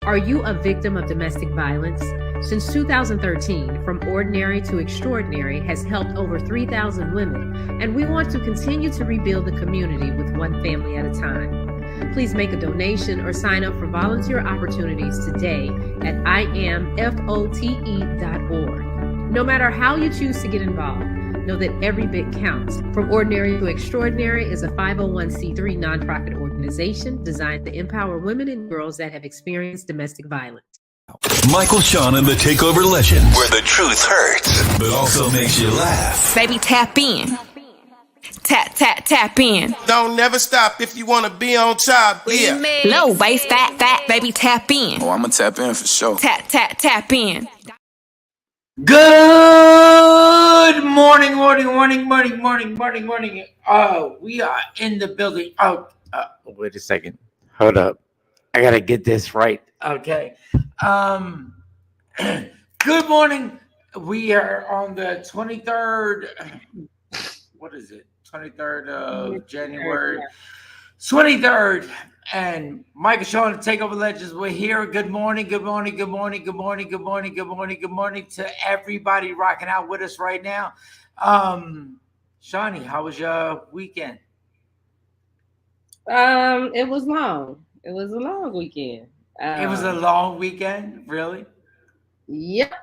Are you a victim of domestic violence? Since 2013, From Ordinary to Extraordinary has helped over 3,000 women, and we want to continue to rebuild the community with one family at a time. Please make a donation or sign up for volunteer opportunities today at imfote.org. No matter how you choose to get involved, know that every bit counts. From Ordinary to Extraordinary is a 501c3 nonprofit organization designed to empower women and girls that have experienced domestic violence. Michael Shawn and the Takeover Legends, where the truth hurts, but also makes you laugh. Baby, tap in. Tap, tap, tap in. Don't never stop if you want to be on top. Yeah. Low waist, fat, fat, baby, tap in. Oh, I'm going to tap in for sure. Tap, tap, tap in. Good morning. We are in the building. Wait a second. Hold up. I gotta get this right. Okay. Good morning. We are on the 23rd. What is it? 23rd of January. 23rd. And Michael Shawn, Takeover Legends, we're here. Good morning to everybody rocking out with us right now. Shawnee, how was your weekend? It was long. It was a long weekend. It was a long weekend, really? Yep.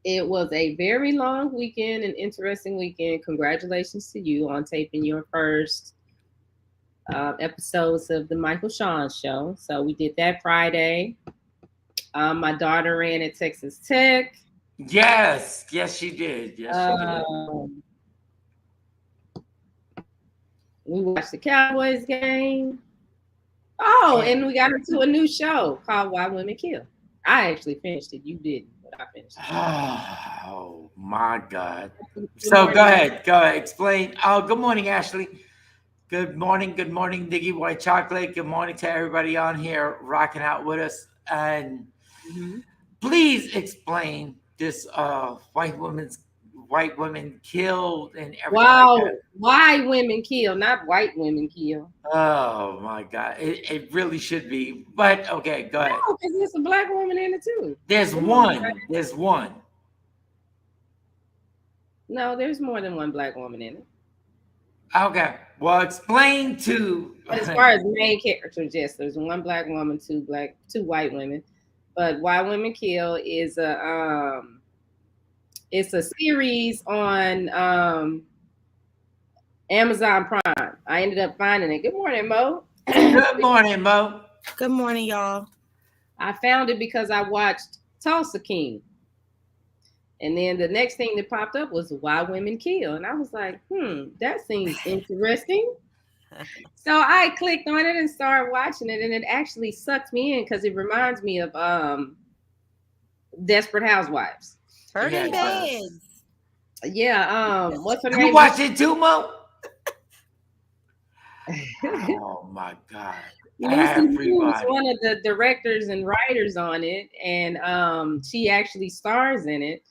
It was a very long weekend, an interesting weekend. Congratulations to you on taping your first episodes of the Michael Shawn Show. So we did that Friday. My daughter ran at Texas Tech. Yes, she did. We watched the Cowboys game. Oh, and we got into a new show called Why Women Kill. I actually finished it. You didn't, but I finished it. Oh my God. So go ahead, explain. Oh, good morning, Ashley. Good morning, Nikki White Chocolate. Good morning to everybody on here rocking out with us. And please explain this white women killed and everything. Wow, like that. why women kill, not white women kill. Oh my God, it really should be. But okay, go ahead. No, because there's a black woman in it too. There's one. No, there's more than one black woman in it. Okay, well, explain to. But as far as main characters, yes, there's one black woman, two white women. But Why Women Kill is it's a series on Amazon Prime. I ended up finding it. Good morning, Mo. Good morning, Mo. Good morning, y'all. I found it because I watched Tulsa King. And then the next thing that popped up was Why Women Kill. And I was like, that seems interesting. So I clicked on it and started watching it. And it actually sucked me in because it reminds me of Desperate Housewives. Turning beds. Yeah. What's her name? You watch it too, Mo? Oh my God. Lucy was one of the directors and writers on it, and she actually stars in it.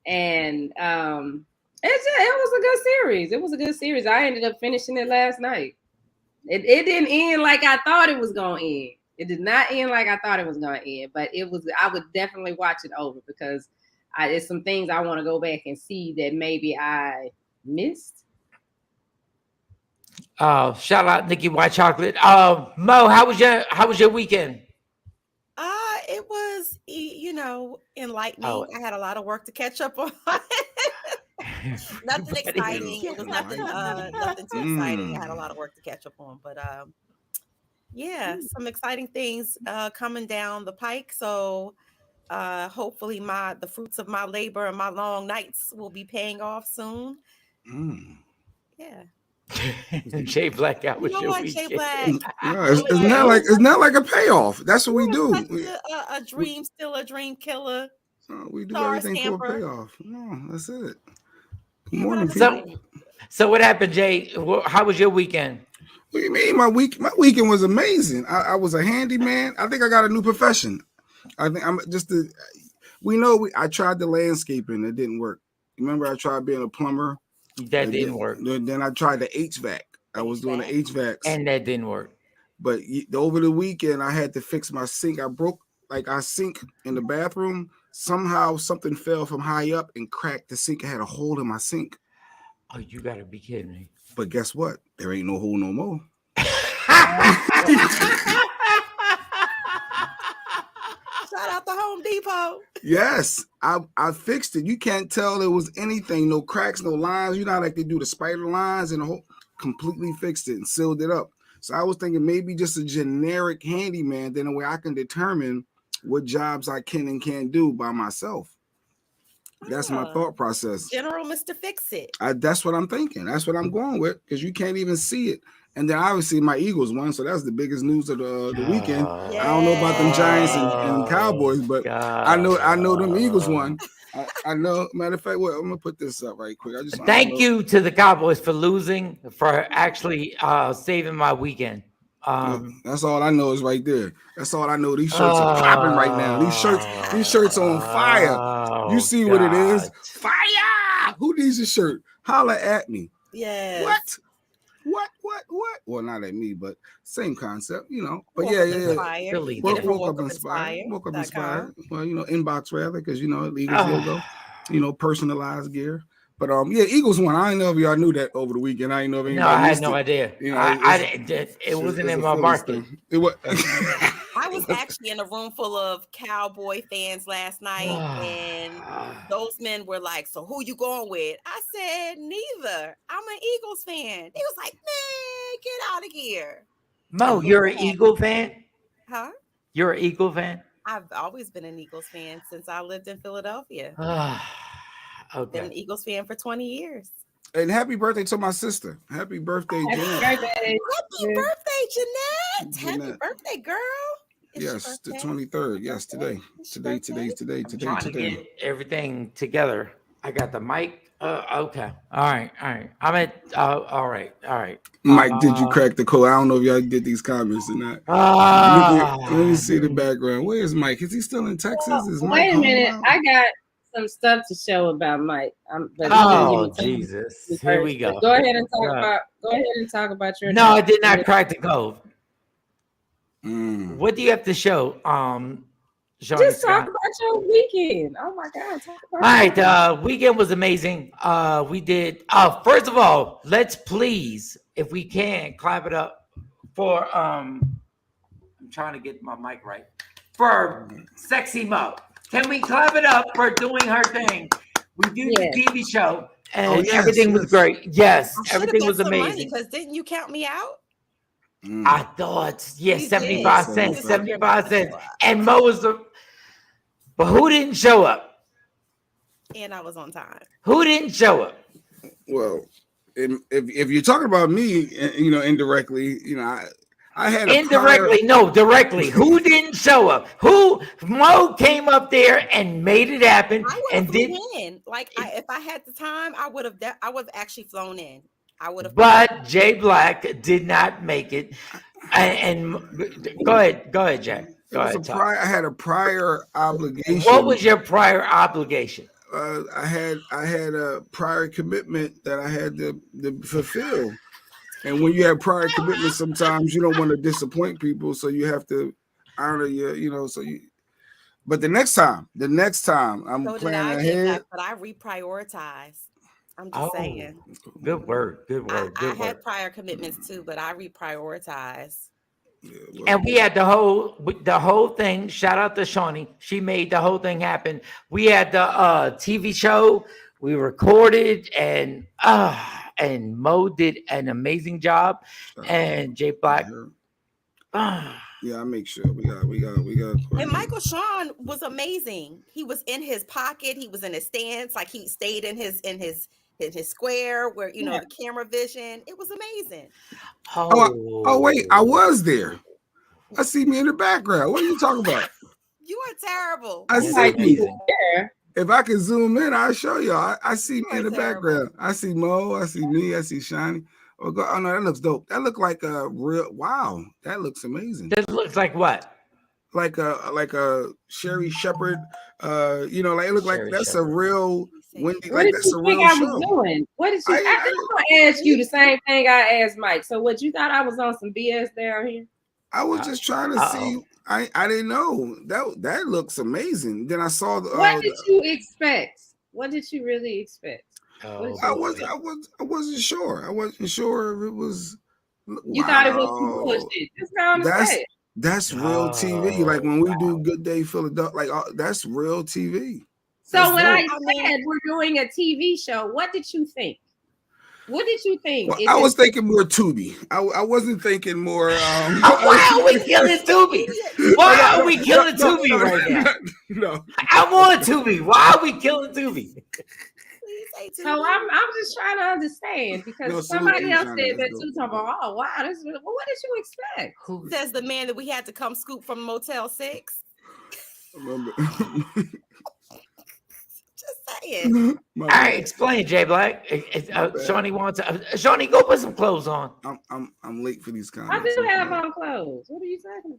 And it was a good series. It was a good series. I ended up finishing it last night. It didn't end like I thought it was gonna end. It did not end like I thought it was gonna end, but it was. I would definitely watch it over because there's some things I want to go back and see that maybe I missed. Shout out Nikki White Chocolate. Mo, how was your weekend? It was, enlightening. I had a lot of work to catch up on. Nothing exciting. It was nothing too exciting. I had a lot of work to catch up on, but some exciting things coming down the pike. So hopefully the fruits of my labor and my long nights will be paying off soon. Yeah. Jay Black, how was your weekend? Jay Black? It's not like a payoff. That's what we do. A dream, still a dream killer. We do everything for a payoff. No, that's it. Good morning, people. So what happened, Jay? How was your weekend? What do you mean? My weekend was amazing. I was a handyman. I think I got a new profession. I think I'm just I tried the landscaping. It didn't work. Remember, I tried being a plumber. That didn't work. Then I tried the HVAC. I was doing the HVAC. And that didn't work. But over the weekend, I had to fix my sink. I broke like our sink in the bathroom. Somehow something fell from high up and cracked the sink. I had a hole in my sink. Oh, you gotta be kidding me. But guess what? There ain't no hole no more. Shout out to Home Depot. Yes, I fixed it. You can't tell there was anything, no cracks, no lines. You know, like they do the spider lines and the whole. Completely fixed it and sealed it up. So I was thinking maybe just a generic handyman, then a way I can determine what jobs I can and can't do by myself. That's my thought process. General Mr. Fix It. That's what I'm thinking. That's what I'm going with because you can't even see it. And then obviously my Eagles won, so that's the biggest news of the weekend. Yes. I don't know about them Giants and Cowboys, but I know them Eagles won. I know. Matter of fact, I'm gonna put this up right quick. Thank you to the Cowboys for losing, for actually saving my weekend. That's all I know is right there. That's all I know. These shirts are popping right now. These shirts on fire. You see what it is? Fire! Who needs a shirt? Holla at me. Yes. What? Well, not at me, but same concept, you know. But Woke up inspired. Woke up inspired. Well, you know, inbox rather, because you know, Eagles logo, you know, personalized gear. But Eagles won. I didn't know if y'all knew that over the weekend. I didn't know if anybody I had no idea. You know, it wasn't in my market. It was. I was actually in a room full of Cowboy fans last night, and those men were like, "So who you going with?" I said, "Neither. I'm an Eagles fan." He was like, "Man, get out of here." Mo, you're an Eagle fan? Huh? You're an Eagle fan? I've always been an Eagles fan since I lived in Philadelphia. Okay. Been an Eagles fan for 20 years. And happy birthday to my sister. Happy birthday, Jeanette. Happy birthday, Jeanette. Happy birthday, girl. Yes, the 23rd. Yes, today. Today. I'm trying to get everything together. I got the mic. Okay. All right. I'm at. All right. Mike, did you crack the code? I don't know if y'all did these comments or not. Let me see the background. Where is Mike? Is he still in Texas? Is Mike wait a minute. now? I got some stuff to show about Mike. Jesus! Here we go. Go ahead and talk about your. No, I did not crack the code. What do you have to show? Just talk about your weekend. Oh my God! All right, weekend was amazing. We did. First of all, let's please, if we can, clap it up for. I'm trying to get my mic right for Sexy Mo. Can we clap it up for doing her thing? We did the TV show, and everything was great. Yes, everything was amazing. Because didn't you count me out? I thought, 75 cents, 75 cents. And Mo was but who didn't show up? And I was on time. Who didn't show up? Well, if you're talking about me, you know, indirectly, you know, I had directly. Who didn't show up? Mo came up there and made it happen. I would have in. Like if I had the time, I would have actually flown in. I would have. But Jay Black did not make it. And go ahead, Jack. I had a prior obligation. What was your prior obligation? I had a prior commitment that I had to fulfill. And when you have prior commitments, sometimes you don't want to disappoint people, so you have to honor your, you know. But the next time, I'm planning ahead. But I reprioritized. I'm just saying. Good word. I had prior commitments too, but I reprioritized. And we had the whole thing. Shout out to Shawnee. She made the whole thing happen. We had the TV show. We recorded and Mo did an amazing job. And Jay Black. Yeah, I make sure we got. And Michael Shawn was amazing. He was in his pocket. He was in his stance. Like he stayed in his square where the camera vision. It was amazing. Oh wait, I was there. I see me in the background. What are you talking about? You are terrible. I see me there. If I can zoom in, I'll show y'all. I see me in the background. I see Mo. I see me. I see Shiny. Oh no, that looks dope. That looked like a real. Wow, that looks amazing. That looks like what? Like a Sherry Shepherd. It looked like that's Shepherd. A real. Wendy, what did you think I was doing? What did you? I was gonna ask you the same thing I asked Mike. So what, you thought I was on some BS down here? I was just trying to see. I didn't know that looks amazing. Then I saw the. What did you expect? What did you really expect? Oh, I wasn't sure. I wasn't sure if it was. You thought it was some bullshit. Just go on and say it. That's real TV. Like when we do Good Day Philadelphia, like that's real TV. So when I said we're doing a TV show, what did you think? What did you think? Well, I was thinking more Tubi. I wasn't thinking more. Why are we killing Tubi? Why are we killing Tubi right now? No, I want Tubi. Why are we killing Tubi? So I'm just trying to understand because somebody else said that too. Talking about, oh wow, what did you expect? Who says the man that we had to come scoop from Motel 6? Just saying. All right, explain, Jay Black. Shawnee wants. Shawnee, go put some clothes on. I'm late for these comments. I do have on clothes. What are you talking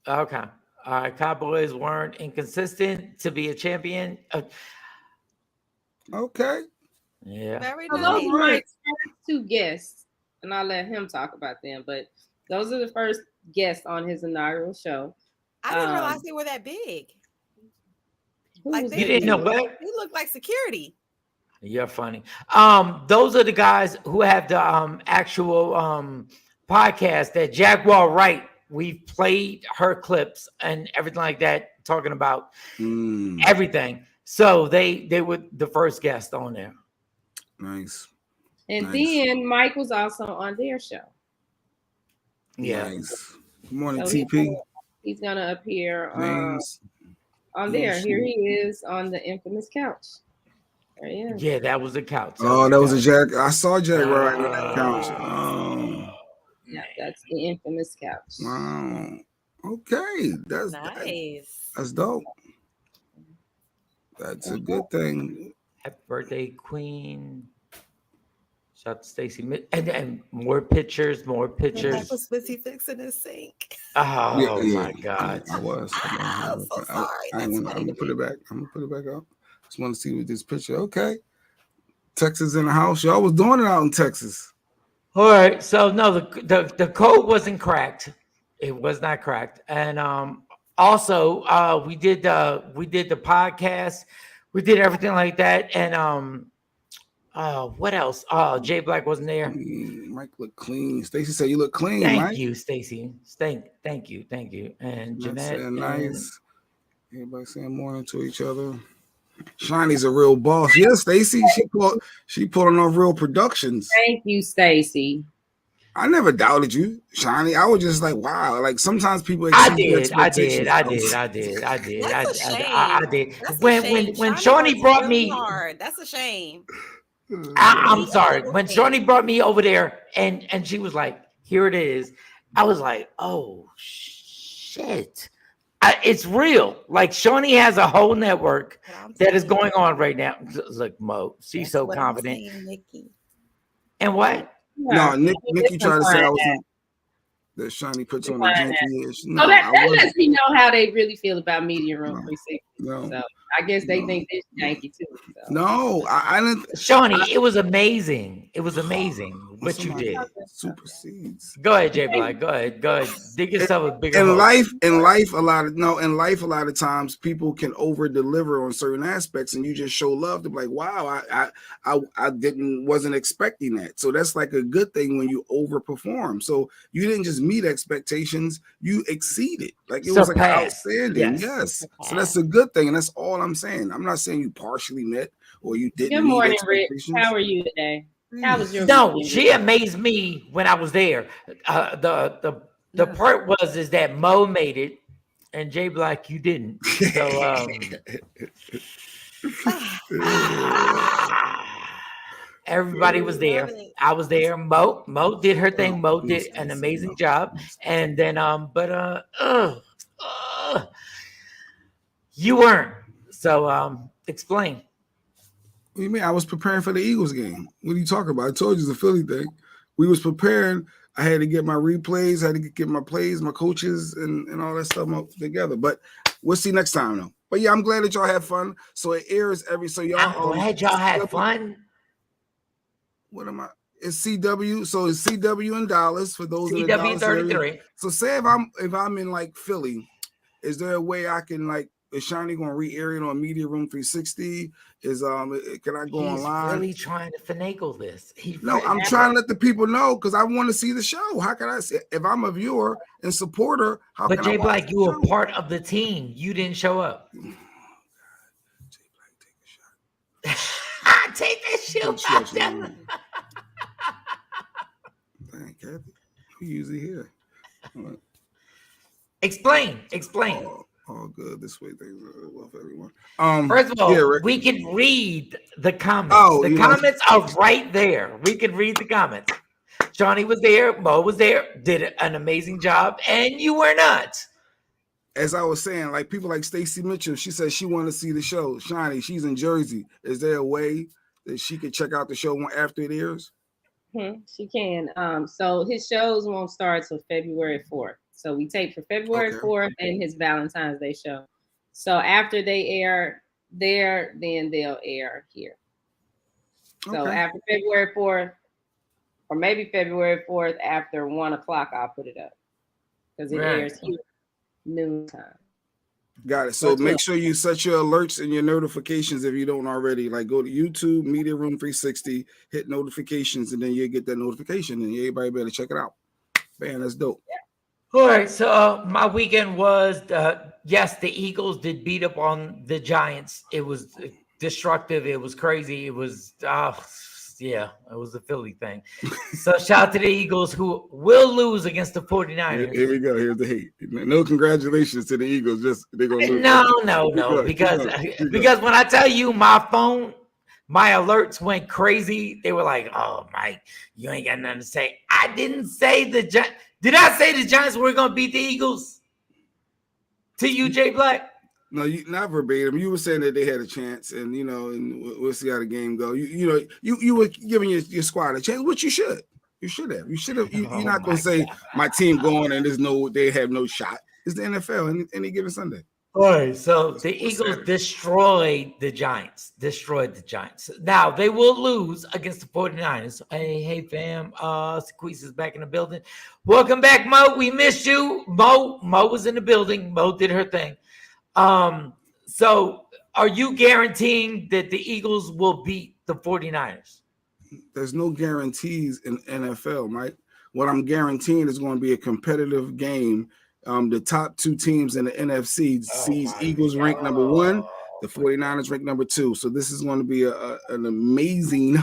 about? Okay. All right. Cowboys weren't inconsistent to be a champion. Okay. Yeah. Very so nice. those are my first two guests, and I'll let him talk about them. But those are the first guests on his inaugural show. I didn't realize they were that big. Like you didn't know what? They look like security. You're funny. Those are the guys who have the actual podcast that Jaguar Wright. We've played her clips and everything like that, talking about everything. So they were the first guest on there. Nice. And then Mike was also on their show. Yeah. Nice. Good morning, so TP. He's gonna appear on there. Here he is on the infamous couch. There he is. Yeah, that was the couch. That was a Jack. I saw Jack right on that couch. Oh. Yeah, that's the infamous couch. Wow. Okay. That's nice. That's dope. That's a good thing. Happy birthday, Queen. Shout out to Stacy. And more pictures. That was busy fixing his sink. Oh, my God. I was. I'm so sorry. I'm going to put it back. I'm going to put it back up. Just want to see with this picture. Okay. Texas in the house. Y'all was doing it out in Texas. All right. So, no, the code wasn't cracked. It was not cracked. And also, we did the podcast. We did everything like that. And what else? Jay Black wasn't there. Mike looked clean. Stacy said you look clean. Thank you, Stacy. Thank you. And Jeanette. Nice. Everybody saying morning to each other. Shawnee's a real boss. Yeah, Stacy. She pulling on real productions. Thank you, Stacy. I never doubted you, Shawnee. I was just like, wow. Like sometimes people. I did. When Shawnee brought me, hard. That's a shame. I'm sorry. When Shawnee brought me over there, and she was like, "Here it is," I was like, "Oh shit." It's real. Like Shawnee has a whole network that is going on right now. Look, Mo, she's so confident. And what? No, Nikki tried to say I was that Shawnee puts on the janky. No, that lets me know how they really feel about Media Room 360. No. So I guess they think it's janky too. So. No, I didn't. Shawnee, it was amazing. It was amazing what you did. Supersedes. Go ahead, Jay Black. Go ahead. Dig yourself a bigger. In life, a lot of times people can over deliver on certain aspects, and you just show love to be like, wow, I wasn't expecting that. So that's like a good thing when you overperform. So you didn't just meet expectations, you exceeded. Like it was like outstanding. Yes. So that's a good thing, and that's all I'm saying. I'm not saying you partially met or you didn't. Good morning, Rick. How are you today? How was your weekend? She amazed me when I was there. The part is that Mo made it and Jay Black, you didn't. So everybody was there. I was there. Mo did her thing. Mo did an amazing job. And then you weren't. So explain. What do you mean? I was preparing for the Eagles game. What are you talking about? I told you it's a Philly thing. We was preparing. I had to get my replays. I had to get my plays, my coaches, and all that stuff together. But we'll see next time, though. But yeah, I'm glad that y'all had fun. So it airs so y'all. I'm glad y'all had fun. What am I? It's CW. So it's CW in Dallas for those in the CW Dallas 33. area. So say if I'm in like Philly, is there a way I can like? Is Shawnee gonna re-air it on Media Room 360? Is can I go online? He's really trying to finagle this. I'm trying to let the people know because I want to see the show. How can I see if I'm a viewer and supporter? How but can Jay I watch Black, the you were show? part of the team. You didn't show up. Jay Black, take a shot. Take that shit out. Dang, Kathy, we usually here. Explain. All good. This way things are well for everyone. First of all, we can read the comments. The comments are right there. We can read the comments. Johnny was there. Mo was there. Did an amazing job. And you were not. As I was saying, like people like Stacey Mitchell, she said she wanted to see the show. Shawnee, she's in Jersey. Is there a way that she could check out the show after it airs? She can. So his shows won't start till February 4th. So we tape for February 4th and his Valentine's Day show. So after they air there, then they'll air here. So after February 4th, or maybe February 4th after 1 o'clock, I'll put it up because it airs here noontime. Got it. So make sure you set your alerts and your notifications if you don't already. Like go to YouTube, Media Room 360, hit notifications, and then you'll get that notification, and everybody better check it out. Man, that's dope. Yeah. All right. So my weekend was, yes, the Eagles did beat up on the Giants. It was destructive. It was crazy. It was, it was a Philly thing. So shout out to the Eagles who will lose against the 49ers. Here we go. Here's the hate. No congratulations to the Eagles. Just they're gonna lose. No. Because when I tell you my phone, my alerts went crazy. They were like, "Oh, Mike, you ain't got nothing to say." I didn't say the Giants. Did I say the Giants were gonna beat the Eagles? To you, Jay Black? No, you not verbatim. You were saying that they had a chance, and and we'll see how the game go. You were giving your squad a chance, which you should. You should have. You should have. You're not gonna say my team going and they have no shot. It's the NFL any given Sunday. All right, so the Eagles destroyed the Giants. Now they will lose against the 49ers. Hey fam, Squeeze is back in the building. Welcome back, Mo. We missed you. Mo was in the building. Mo did her thing. So are you guaranteeing that the Eagles will beat the 49ers? There's no guarantees in NFL, Mike. What I'm guaranteeing is going to be a competitive game. The top two teams in the NFC sees Eagles ranked number 1, the 49ers ranked number 2. So this is going to be an amazing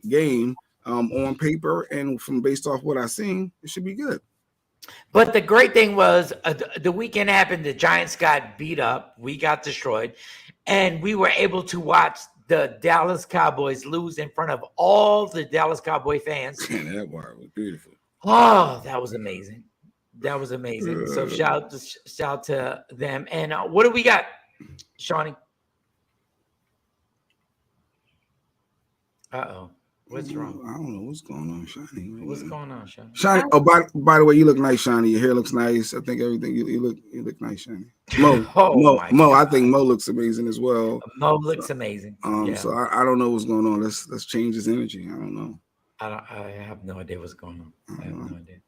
game on paper, and from based off what I've seen, it should be good. But the great thing was the weekend happened. The Giants got beat up. We got destroyed. And we were able to watch the Dallas Cowboys lose in front of all the Dallas Cowboy fans. Man, that wire was beautiful. Oh, that was amazing. So shout out to them. And what do we got, Shawnee? Uh-oh. What's wrong? I don't know what's going on, Shawnee. What's going on, Shawnee? Shawnee. Oh, by the way, you look nice, Shawnee. Your hair looks nice. I think everything you look nice, Shawnee. Mo. I think Mo looks amazing as well. Mo looks amazing. So I don't know what's going on. Let's change his energy. I don't know. I have no idea what's going on. I have no idea.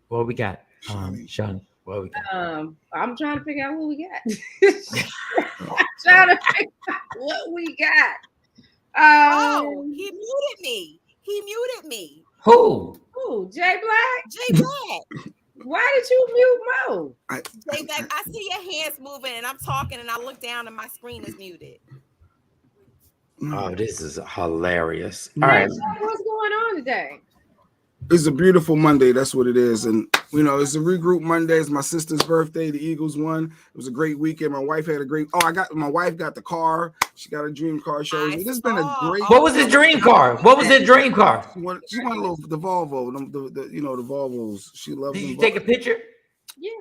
What we got, Shawnee? What we got? I'm trying to figure out what we got. Trying to figure out what we got. He muted me. Who? Jay Black? Jay Black. Why did you mute Mo? Jay Black, I see your hands moving and I'm talking and I look down and my screen is muted. Oh, this is hilarious. All right. What's going on today? It's a beautiful Monday. That's what it is. And, it's a regroup Monday. It's my sister's birthday. The Eagles won. It was a great weekend. My wife had a great. My wife got the car. She got a dream car show. This has been a great. What was the dream car? She wanted the Volvo. The Volvos. She loves. Did you take a picture? Yeah.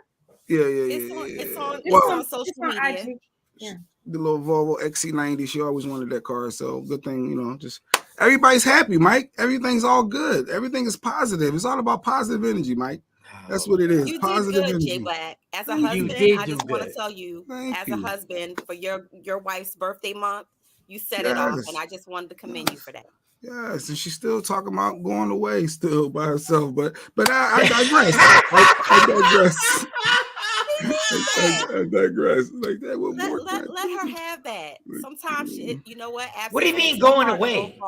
It's on social media. Yeah. The little Volvo XC90. She always wanted that car. So good thing, just. Everybody's happy, Mike. Everything's all good. Everything is positive. It's all about positive energy, Mike. That's what it is. You positive did good, energy. Jay Black. As a husband, I just want to tell you, a husband, for your wife's birthday month, you set it off, and I just wanted to commend you for that. Yes, and she's still talking about going away still by herself. But I digress. I digress. I digress. Like that would work. Let her have that. Sometimes you know what? What do you mean going away?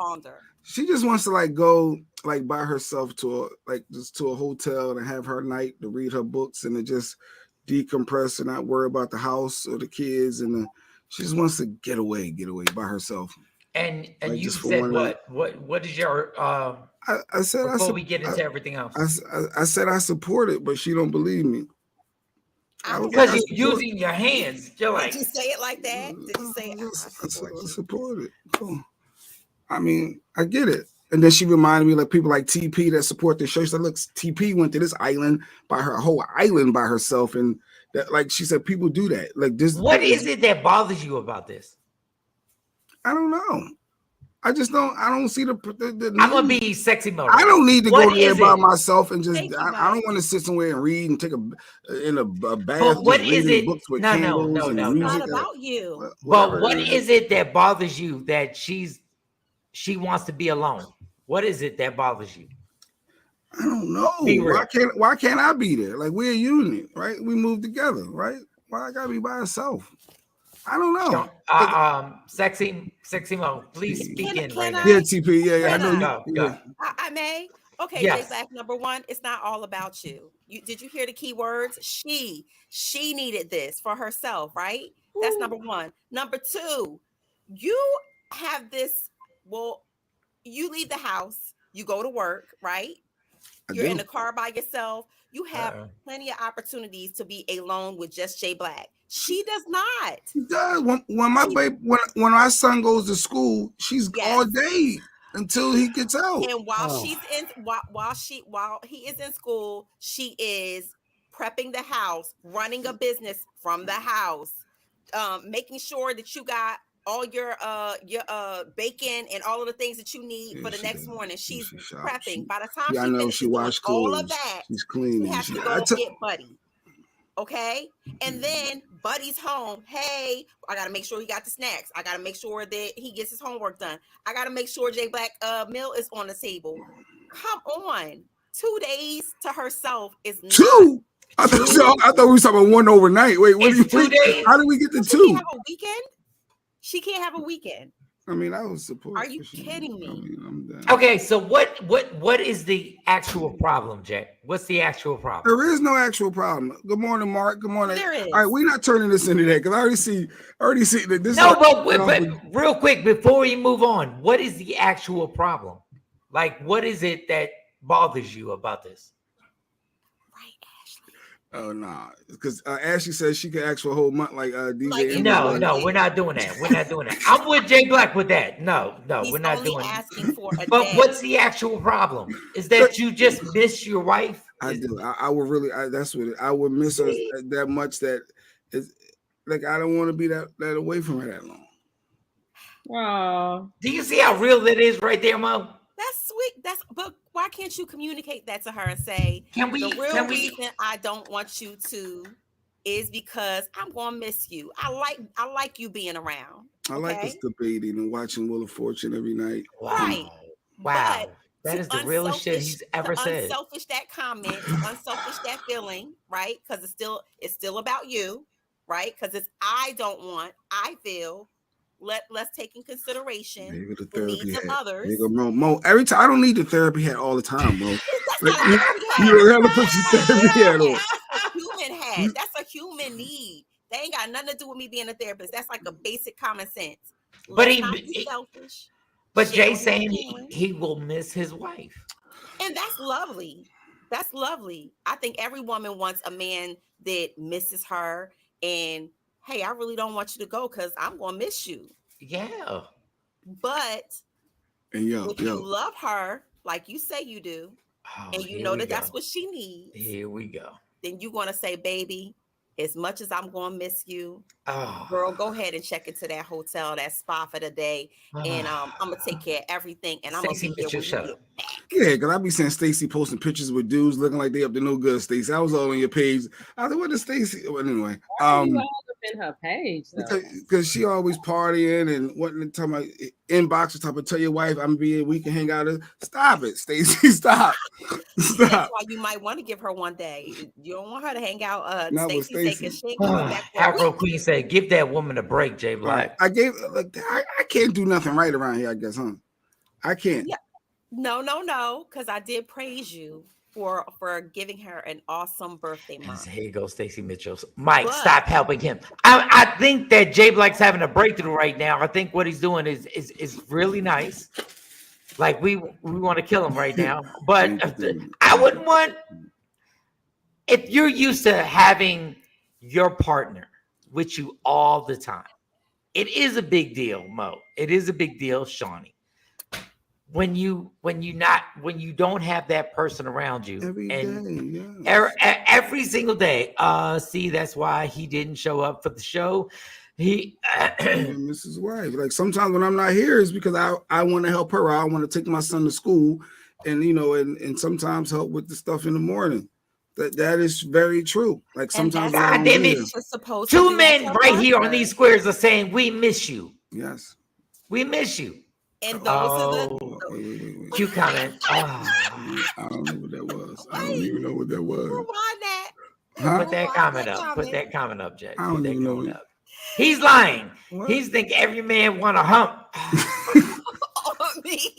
She just wants to like go like by herself to a hotel and have her night to read her books and to just decompress and not worry about the house or the kids she just wants to get away by herself. And like you said what is your I said before we get into everything else? I said I support it, but she don't believe me. Because you're using your hands. You're like, did you say it like that? Did you say it? I support it. Cool. I mean, I get it. And then she reminded me like people like TP that support the show. She said, look, TP went to this island by her whole island by herself. And that, like she said, people do that. Like this. What is it that bothers you about this? I don't know. I don't see the I'm gonna be sexy mode. I don't need to go there by myself and just I don't want to sit somewhere and read and take a bath. But what is it? No. It's not about you. But what is it that bothers you that she wants to be alone? What is it that bothers you? I don't know. Why can't I be there? Like we're a unit, right? We move together, right? Why I gotta be by herself? I don't know. Sexy Mo, please speak in right now. Yeah, TP. Yeah, I know. Go. I may. Okay, yes. Jay Black, number one, it's not all about you. Did you hear the key words? She needed this for herself, right? Ooh. That's number one. Number two, you have this. Well, you leave the house, you go to work, right? You're in the car by yourself. You have plenty of opportunities to be alone with just Jay Black. She does not. She does. When my baby, when our son goes to school, she's all day until he gets out. And while while he is in school, she is prepping the house, running a business from the house, making sure that you got all your bacon and all of the things that you need for the next morning. She's prepping. By the time she washes all of that, she's cleaning. She has to go get Buddy. Okay, and then Buddy's home. Hey, I gotta make sure he got the snacks. I gotta make sure that he gets his homework done. I gotta make sure Jay Black meal is on the table. Come on, 2 days to herself is not. Two. I thought we were talking about one overnight. Wait, what do you think? How did we get to two? She can't have a weekend. She can't have a weekend. I mean, I would support. Are you kidding me? I mean, I'm done. Okay, so what is the actual problem, Jay? What's the actual problem? There is no actual problem. Good morning, Mark. Good morning. There is. All right, we're not turning this into that because I already see that this. No, but real quick before we move on, what is the actual problem? Like, what is it that bothers you about this? Oh no, because Ashley says she could ask for a whole month, like DJ. No, we're not doing that. We're not doing that. I'm with Jay Black with that. No, we're not doing asking for a But what's the actual problem? Is that you just miss your wife? I do. I would really. That's what I would miss her that much. That is like I don't want to be that away from her that long. Oh, do you see how real that is right there, Mo? That's sweet. But why can't you communicate that to her and say, the real reason I don't want you to is because I'm gonna miss you. I like you being around. I like us debating and watching Wheel of Fortune every night. Right. Wow. That is the realest shit he's ever said. Unselfish that comment, unselfish that feeling, right? Because it's still about you, right? Because it's I feel. Let's take in consideration the needs of others. Mo, every time I don't need the therapy hat all the time, bro. Like, you have to put your therapy hat on. That's a human hat. That's a human need. They ain't got nothing to do with me being a therapist. That's like a basic common sense. But selfish. But Jay's saying he will miss his wife, and that's lovely. That's lovely. I think every woman wants a man that misses her and. Hey, I really don't want you to go because I'm gonna miss you. Yeah. But if you love her like you say you do, and you know that's what she needs. Here we go. Then you're gonna say, baby, as much as I'm gonna miss you, girl, go ahead and check into that hotel, that spa for the day, and I'm gonna take care of everything. And I'm gonna be there when you get back. Yeah, because I be seeing Stacey posting pictures with dudes looking like they up to no good. Stacey, I was all on your page. I was like, what is Stacey? Well, anyway, in her page though. Because she always partying and wanting to tell my inbox or talking, tell your wife I'm being we can hang out. Stop it, Stacey. Stop. That's why you might want to give her one day. You don't want her to hang out. Not with Stacey Stacey. she ain't coming back for a Afro week. Queen said, "Give that woman a break, Jay Black." I gave I can't do nothing right around here. I guess, huh? I can't. Yeah. No, because I did praise you for giving her an awesome birthday month. Here you go, Stacey Mitchell. Mike, stop helping him. I think that Jay Black's having a breakthrough right now. I think what he's doing is really nice. Like we want to kill him right now, but I wouldn't want. If you're used to having your partner with you all the time, it is a big deal, Mo. It is a big deal, Shawnee. When you don't have that person around you every single day. See, that's why he didn't show up for the show. He Mrs. White. Like sometimes when I'm not here is because I want to help her. I want to take my son to school and and sometimes help with the stuff in the morning. That is very true. Like sometimes God damn it, two men right here on these squares are saying we miss you. Yes. We miss you. And those are the cute comment. I don't know what that was. I don't even know what that was. Rewind that. Huh? Put that comment up. Put that comment up, Jay. I don't even know. Up. He's lying. What? He's think every man want a hump. On me.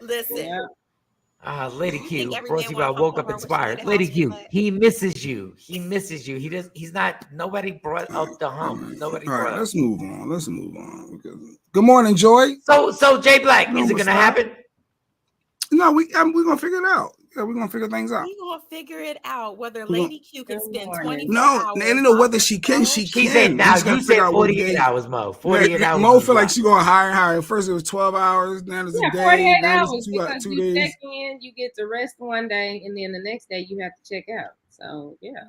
Listen. Lady Q, brought to you by Woke Up Inspired. Lady Q, he misses you. He misses you. He's not. Nobody brought up the hump. Nobody. All right, brought let's move on. Let's move on. Good morning, Joy. So Jay Black, is it gonna happen? No, we're gonna figure it out. Yeah, we're gonna figure things out. We're gonna figure it out whether Lady Q can spend 24 No, they didn't know whether she can. She can. Said, now you said 48 hours, Mo. 48 hours. Mo feel like she going higher and higher. First it was 12 hours. Now it's a day. 48 now hours it's because 2 you days. check in, you get to rest one day, and then the next day you have to check out. So yeah.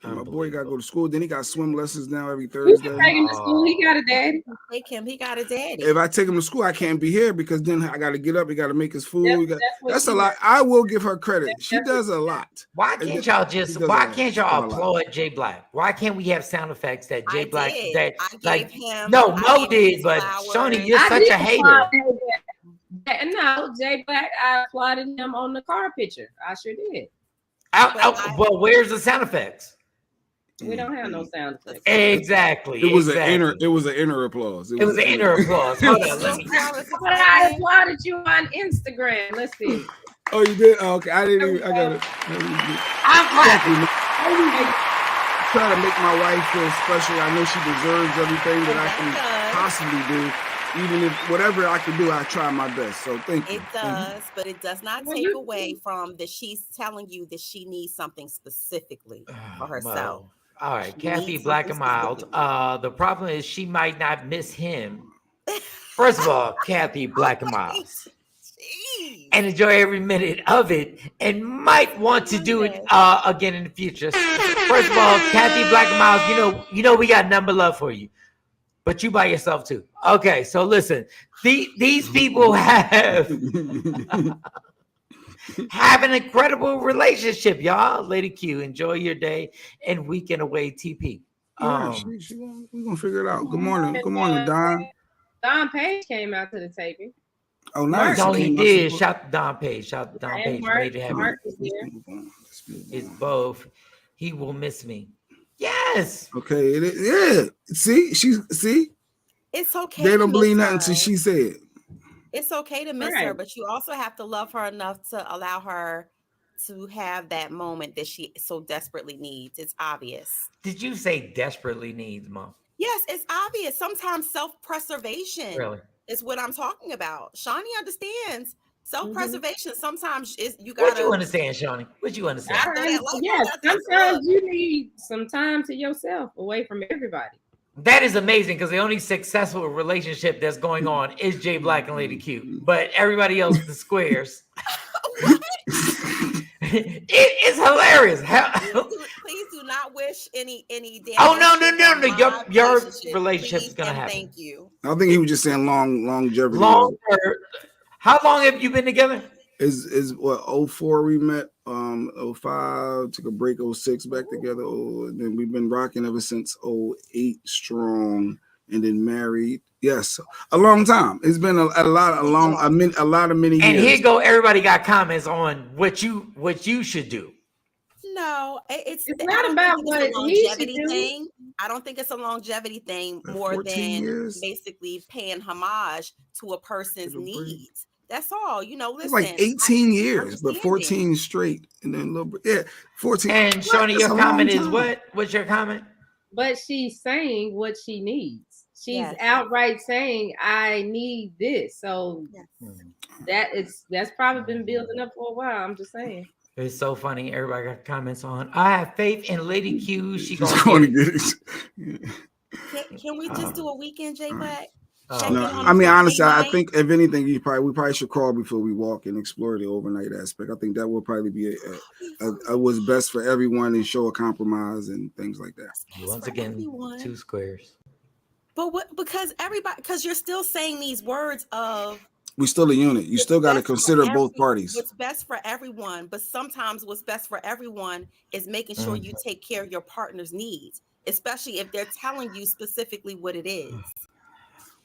My boy got to go to school. Then he got swim lessons now every You Thursday. can take him to school. He got a daddy. Take him. He got a daddy. If I take him to school, I can't be here because then I got to get up. He got to make his food. That's a lot. Does. I will give her credit. She does a lot. Why can't y'all applaud Jay Black? Why can't we have sound effects that Jay Black that like him, no Mo did, but Shawnee, you're such a hater. No, Jay Black, I applauded him on the car picture. I sure did. Well, where's the sound effects? We don't have no sound effects. Exactly. It was an inner applause. It was an inner applause. Hold on, let me. But I applauded you on Instagram. Let's see. Oh, you did? Oh, okay. I didn't even. I got it. I'm clapping. I try to make my wife feel special. I know she deserves everything that I can possibly do. Even if whatever I can do, I try my best. So thank you. It does, but it does not take away from that she's telling you that she needs something specifically for herself. All right, Kathy Black and Mild. The problem is she might not miss him. First of all, Kathy Black and Mild. And enjoy every minute of it and might want to do it again in the future. First of all, Kathy Black and Miles, you know we got number love for you. But you by yourself too. Okay, so listen, these people have an incredible relationship, y'all. Lady Q, enjoy your day and weekend away, TP. We're gonna figure it out. Good morning, Don. Don Page came out to the taping. Oh, nice. No, he did. Shout to Don Page. Mark is here. It's both. He will miss me. Yes. Okay. Yeah. See. It's okay. They don't believe nothing until she said. It's okay to miss her, but you also have to love her enough to allow her to have that moment that she so desperately needs. It's obvious. Did you say desperately needs, Mom? Yes, it's obvious. Sometimes self-preservation is what I'm talking about. Shawnee understands self-preservation. Sometimes you got. What you understand, Shawnee? What you understand? Sometimes you need some time to yourself, away from everybody. That is amazing because the only successful relationship that's going on is Jay Black and Lady Q, but everybody else, the squares. It's hilarious. Please do not wish any damage. Oh no! Your relationship is gonna happen. Thank you. I think he was just saying longevity. How long have you been together? Is what 04 we met, 05, took a break, 06 back together, and then we've been rocking ever since 08 strong, and then married. Yes, a long time. It's been a lot of many years. And here go, everybody got comments on what you should do. No, it's not about what a longevity thing. I don't think it's a longevity thing more than years? Basically paying homage to a person's needs. That's all. You know, listen. It's like 18 years, but 14 straight, and then a little bit. Yeah, 14. And Shawnee, your comment is what? What's your comment? But she's saying what she needs. She's outright saying, "I need this." So that's probably been building up for a while. I'm just saying. It's so funny. Everybody got comments on. I have faith in Lady Q. She's going to get it. Can we just do a weekend, J-Black? No, I mean, honestly, I think if anything, we probably should crawl before we walk and explore the overnight aspect. I think that would probably be what's best for everyone and show a compromise and things like that. Once again, 2 squares. But because you're still saying these words of. We still a unit. You still got to consider both parties. What's best for everyone, but sometimes what's best for everyone is making sure you take care of your partner's needs, especially if they're telling you specifically what it is.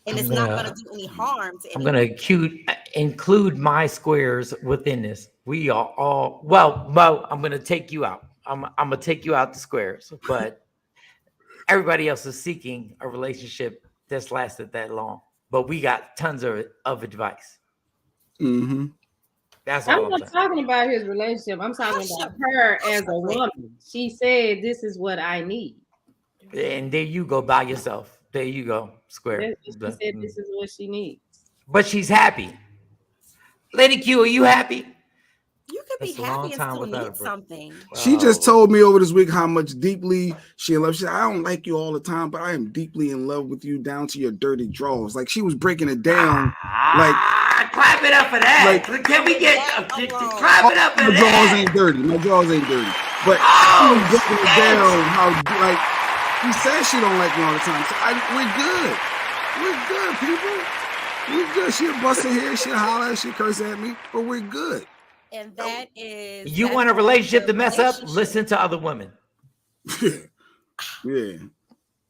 And it's not going to do any harm to anyone. I'm going to include my squares within this. We are all, well, Mo, I'm going to take you out. I'm going to take you out the squares, but everybody else is seeking a relationship that's lasted that long. But we got tons of advice. Mm-hmm. That's all I'm not talking about his relationship. I'm talking about her as a woman. She said, "This is what I need." And there you go by yourself. There you go, square. She said, "This is what she needs." But she's happy. Lady Q, are you happy? You could be happy and still need something. She just told me over this week how much deeply she loves. She said, "I don't like you all the time, but I am deeply in love with you down to your dirty drawers." Like she was breaking it down. Clap it up for that. Like, can we get clap it up for that? My drawers ain't dirty. My drawers ain't dirty. But she was breaking it down. How like she says she don't like me all the time. So we're good. We're good, people. We're good. She'll bust her hair. She'll holler. She'll curse at me. But we're good. And that is. You want a relationship to mess up? Listen to other women. Yeah.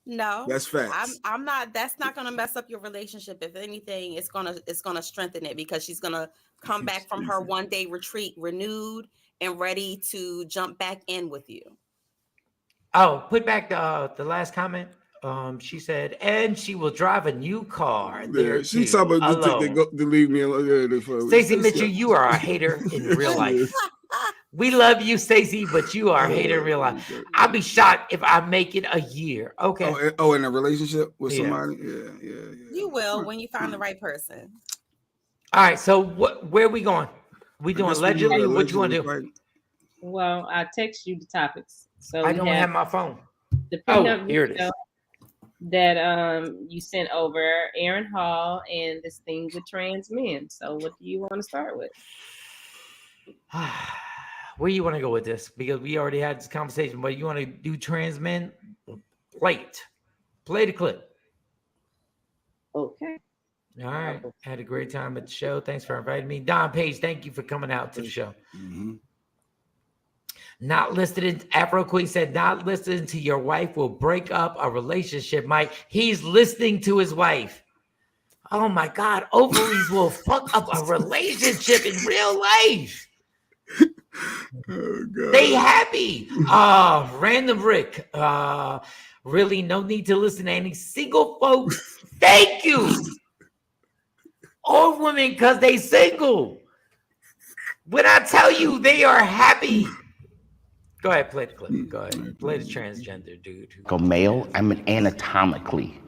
No, that's facts. I'm not. That's not going to mess up your relationship. If anything, it's gonna strengthen it because she's gonna come back from her 1-day retreat renewed and ready to jump back in with you. Oh, put back the last comment. She said, and she will drive a new car. Yeah, she's talking about to leave me alone. Stacey Mitchell, you are a hater in real life. We love you, Stacey, but you are a hater in real life. I'll be shocked if I make it a year. Okay. Oh, in a relationship with somebody? Yeah. You will when you find the right person. All right. So where are we going? We doing allegedly? What you want to do? Right. Well, I text you the topics. So I don't have my phone. The here it is. That you sent over Aaron Hall and this thing with trans men. So what do you want to start with? Where you want to go with this? Because we already had this conversation, but you want to do trans men? Play the clip. Okay. All right. Had a great time at the show. Thanks for inviting me. Don Page, thank you for coming out to the show. Mm-hmm. Not listed in Afro Queen said, not listening to your wife will break up a relationship, Mike. He's listening to his wife. Oh my God. Ovaries will fuck up a relationship in real life. Oh, God. They happy. Random Rick. Really no need to listen to any single folks. Thank you. All women because they single. When I tell you they are happy. Go ahead, play the clip. Go ahead. Play the transgender dude. Go male. I'm anatomically.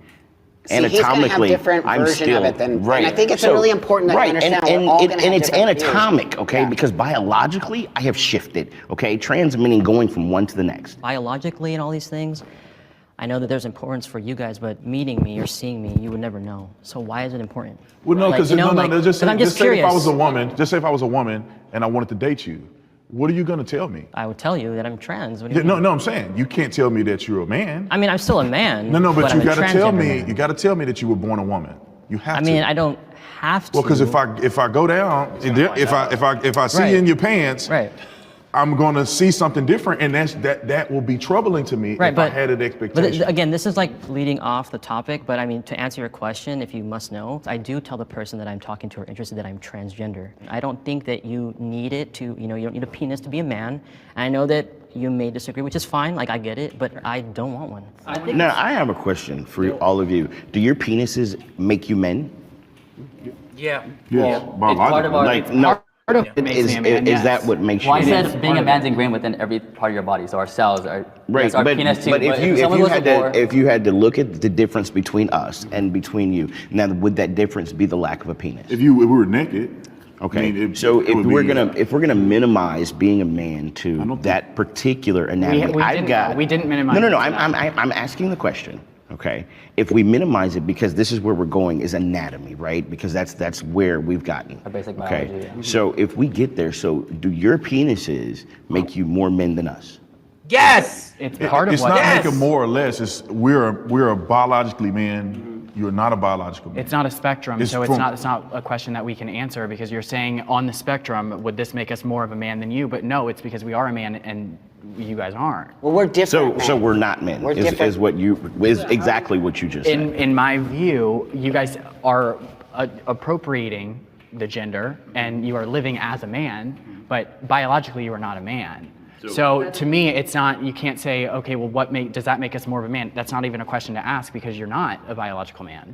He's gonna have different version of it than right. And I think it's really important that you understand and it's anatomic, okay? Yeah. Because biologically, I have shifted, okay? Trans meaning going from one to the next. Biologically and all these things, I know that there's importance for you guys, but meeting me or seeing me, you would never know. So why is it important? Well, no, because just say if I was a woman, and I wanted to date you. What are you going to tell me? I would tell you that I'm trans. No, I'm saying you can't tell me that you're a man. I mean, I'm still a man. No, but you got to tell me. You got to tell me that you were born a woman. You have to. I mean, I don't have to. Well, because if I go down, if I see you in your pants, right, I'm gonna see something different, and that will be troubling to me if I had an expectation. But again, this is like leading off the topic. But I mean, to answer your question, if you must know, I do tell the person that I'm talking to or interested that I'm transgender. I don't think that you need it to, you don't need a penis to be a man. And I know that you may disagree, which is fine. Like, I get it, but I don't want one. Now, I have a question for all of you. Do your penises make you men? Yeah. Yes. Biologically. Is that what makes you? Well, I said being a man's ingrained within every part of your body. So our cells are yes, our penis too. But if you had to look at the difference between us and between you, now would that difference be the lack of a penis? If we were naked. Okay. I mean, if we're gonna minimize being a man to that particular anatomy, we didn't minimize. No. I'm asking the question. Okay. If we minimize it, because this is where we're going, is anatomy, right? Because that's where we've gotten. Our basic biology. Okay. Yeah. So if we get there, so do your penises make you more men than us? Yes. It's part of it's what. It's not making more or less. It's we're a biologically man. You're not a biological man. It's not a spectrum, so it's not a question that we can answer, because you're saying on the spectrum, would this make us more of a man than you? But no, it's because we are a man and you guys aren't. Well, we're different. So we're not men. We're different. Is exactly what you just said. In my view, you guys are appropriating the gender, and you are living as a man, but biologically you are not a man. So to me, it's not, you can't say, okay, well, does that make us more of a man? That's not even a question to ask, because you're not a biological man.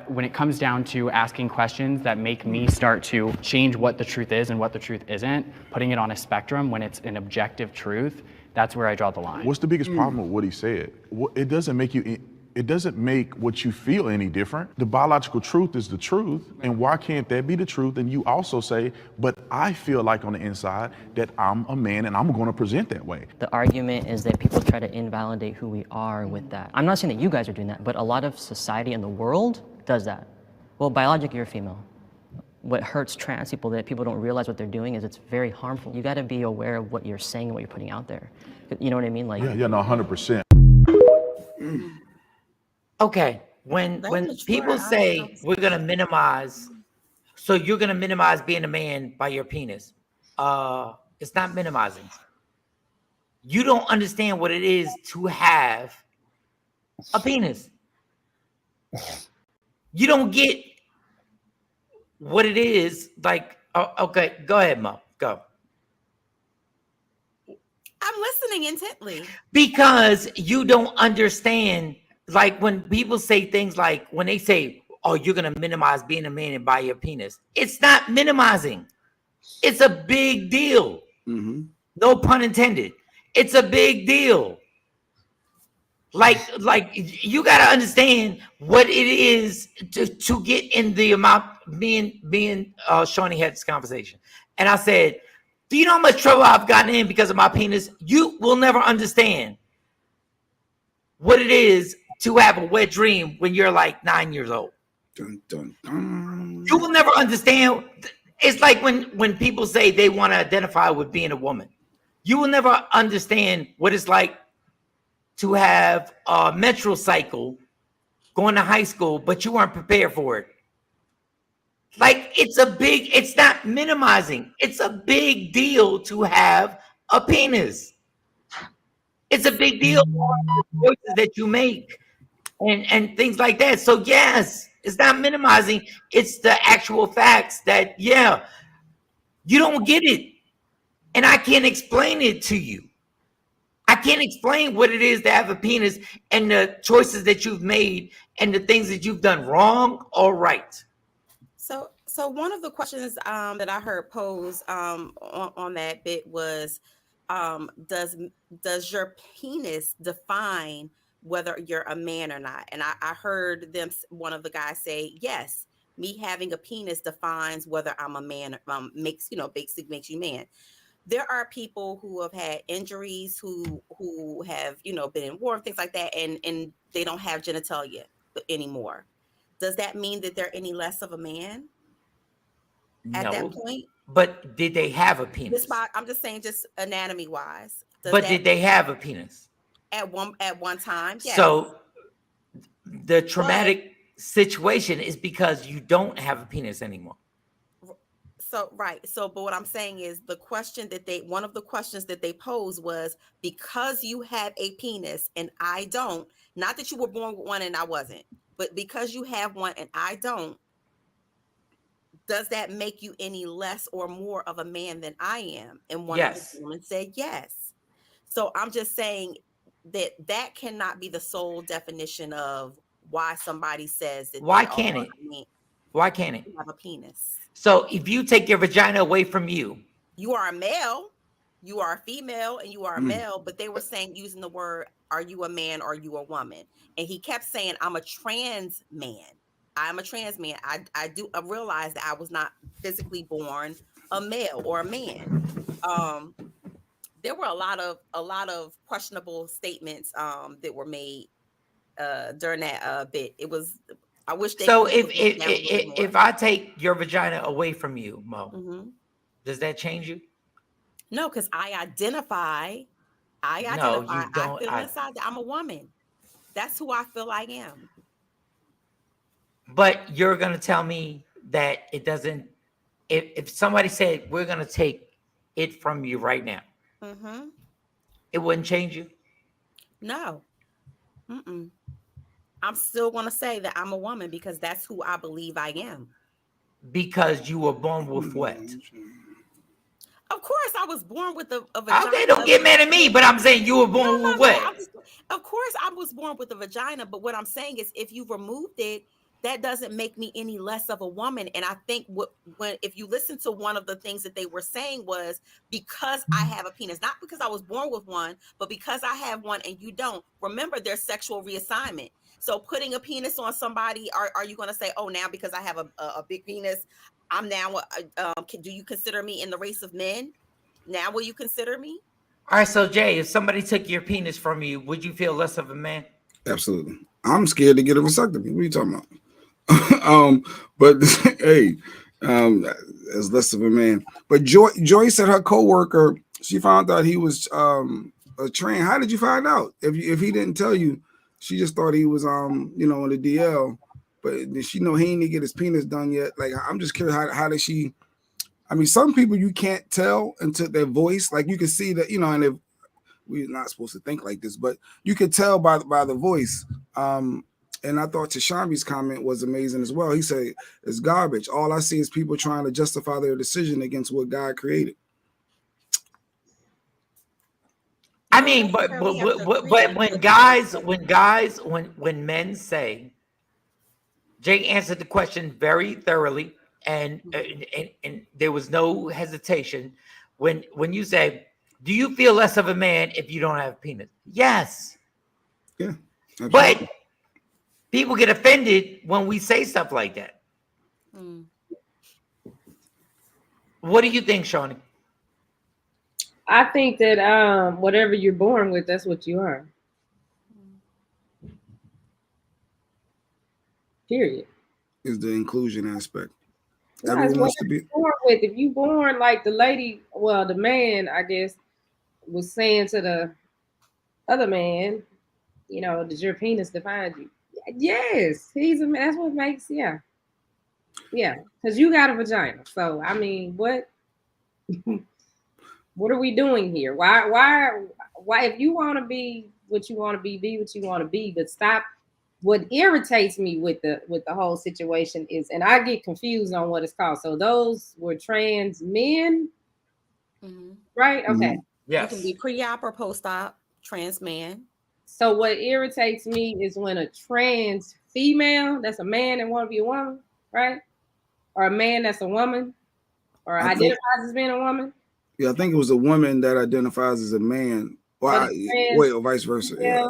When it comes down to asking questions that make me start to change what the truth is and what the truth isn't, putting it on a spectrum when it's an objective truth, that's where I draw the line. What's the biggest problem with what he said? It doesn't make what you feel any different. The biological truth is the truth, and why can't that be the truth? And you also say, but I feel like on the inside that I'm a man and I'm gonna present that way. The argument is that people try to invalidate who we are with that. I'm not saying that you guys are doing that, but a lot of society in the world does that. Well, biologically, you're female. What hurts trans people that people don't realize what they're doing is it's very harmful. You gotta be aware of what you're saying and what you're putting out there. You know what I mean? Like, yeah, no, 100%. Okay, when people say we're gonna minimize, so you're gonna minimize being a man by your penis, it's not minimizing. You don't understand what it is to have a penis. You don't get what it is. Like, okay, go ahead, Mo, go. I'm listening intently. Because you don't understand. Like when people say things like, when they say, oh, you're going to minimize being a man and buy your penis. It's not minimizing. It's a big deal. Mm-hmm. No pun intended. It's a big deal. Like you got to understand what it is to get in the amount. Me and Shawnee had this conversation. And I said, do you know how much trouble I've gotten in because of my penis? You will never understand what it is to have a wet dream when you're like 9 years old. Dun, dun, dun. You will never understand. It's like when people say they want to identify with being a woman. You will never understand what it's like to have a menstrual cycle going to high school, but you weren't prepared for it. Like, it's not minimizing. It's a big deal to have a penis. It's a big deal for the choices that you make and things like that. So yes, it's not minimizing. It's the actual facts that, yeah, you don't get it. And I can't explain it to you. I can't explain what it is to have a penis and the choices that you've made and the things that you've done wrong or right. So one of the questions that I heard posed on that bit was, does your penis define whether you're a man or not? And I heard one of the guys say, yes, me having a penis defines whether I'm a man, basically makes you man. There are people who have had injuries, who have, been in war and things like that, and they don't have genitalia anymore. Does that mean that they're any less of a man at that point? But did they have a penis? I'm just saying, just anatomy wise. But did they have a penis? At one time, yes. So the traumatic situation is because you don't have a penis anymore. So, right. So, but what I'm saying is one of the questions that they posed was, because you have a penis and I don't, not that you were born with one and I wasn't, but because you have one and I don't, does that make you any less or more of a man than I am? And one of the women said yes. So I'm just saying that cannot be the sole definition of why somebody says that. Why can't it? Why can't it? Have a penis. So if you take your vagina away from you, you are a male, you are a female, and you are a male. But they were saying, using the word, "Are you a man? Or are you a woman?" And he kept saying, "I'm a trans man. I'm a trans man. I realize that I was not physically born a male or a man." There were a lot of questionable statements that were made during that bit. It was. I wish they. So if I take your vagina away from you, Mo, does that change you? No, because I identify. No, you don't. I feel inside that I'm a woman. That's who I feel I am. But you're gonna tell me that it doesn't. If somebody said we're gonna take it from you right now, it wouldn't change you. No. I'm still gonna say that I'm a woman because that's who I believe I am. Because you were born with what? Of course, I was born with a vagina. Okay, don't get mad at me, but I'm saying you were born with what? Of course, I was born with a vagina, but what I'm saying is, if you removed it, that doesn't make me any less of a woman. And I think if you listen to one of the things that they were saying was, because I have a penis, not because I was born with one, but because I have one and you don't. Remember, there's sexual reassignment. So putting a penis on somebody, are you going to say, oh, now because I have a big penis, I'm now, do you consider me in the race of men? Now will you consider me? All right, so Jay, if somebody took your penis from you, would you feel less of a man? Absolutely. I'm scared to get a vasectomy. What are you talking about? But hey, as less of a man. But Joy said her coworker, she found out he was a trans. How did you find out? If he didn't tell you, she just thought he was on the DL. But did she know he didn't get his penis done yet? Like, I'm just curious, how did she? I mean, some people you can't tell until their voice. Like, you can see that, and if we're not supposed to think like this, but you could tell by the voice. And I thought Tashambi's comment was amazing as well. He said, it's garbage. All I see is people trying to justify their decision against what God created. I mean, but when men say, Jay answered the question very thoroughly, and there was no hesitation when you say, do you feel less of a man if you don't have a penis? Yes. Yeah. Absolutely. But people get offended when we say stuff like that. What do you think, Shawnee? I think that whatever you're born with, that's what you are. Period. Is the inclusion aspect. Everyone wants to be born with. If you born like the lady, well, the man, I guess, was saying to the other man, does your penis define you? Yes, he's a man. That's what makes, yeah, because you got a vagina. So I mean, what are we doing here? Why? If you want to be what you want to be what you want to be, but stop. What irritates me with the whole situation is, and I get confused on what it's called. So those were trans men, right? Okay. Yes. You can be pre-op or post-op, trans man. So what irritates me is when a trans female, that's a man and want to be a woman, right? Or a man that's a woman, or identifies as being a woman. Yeah, I think it was a woman that identifies as a man. Or vice versa. Yeah.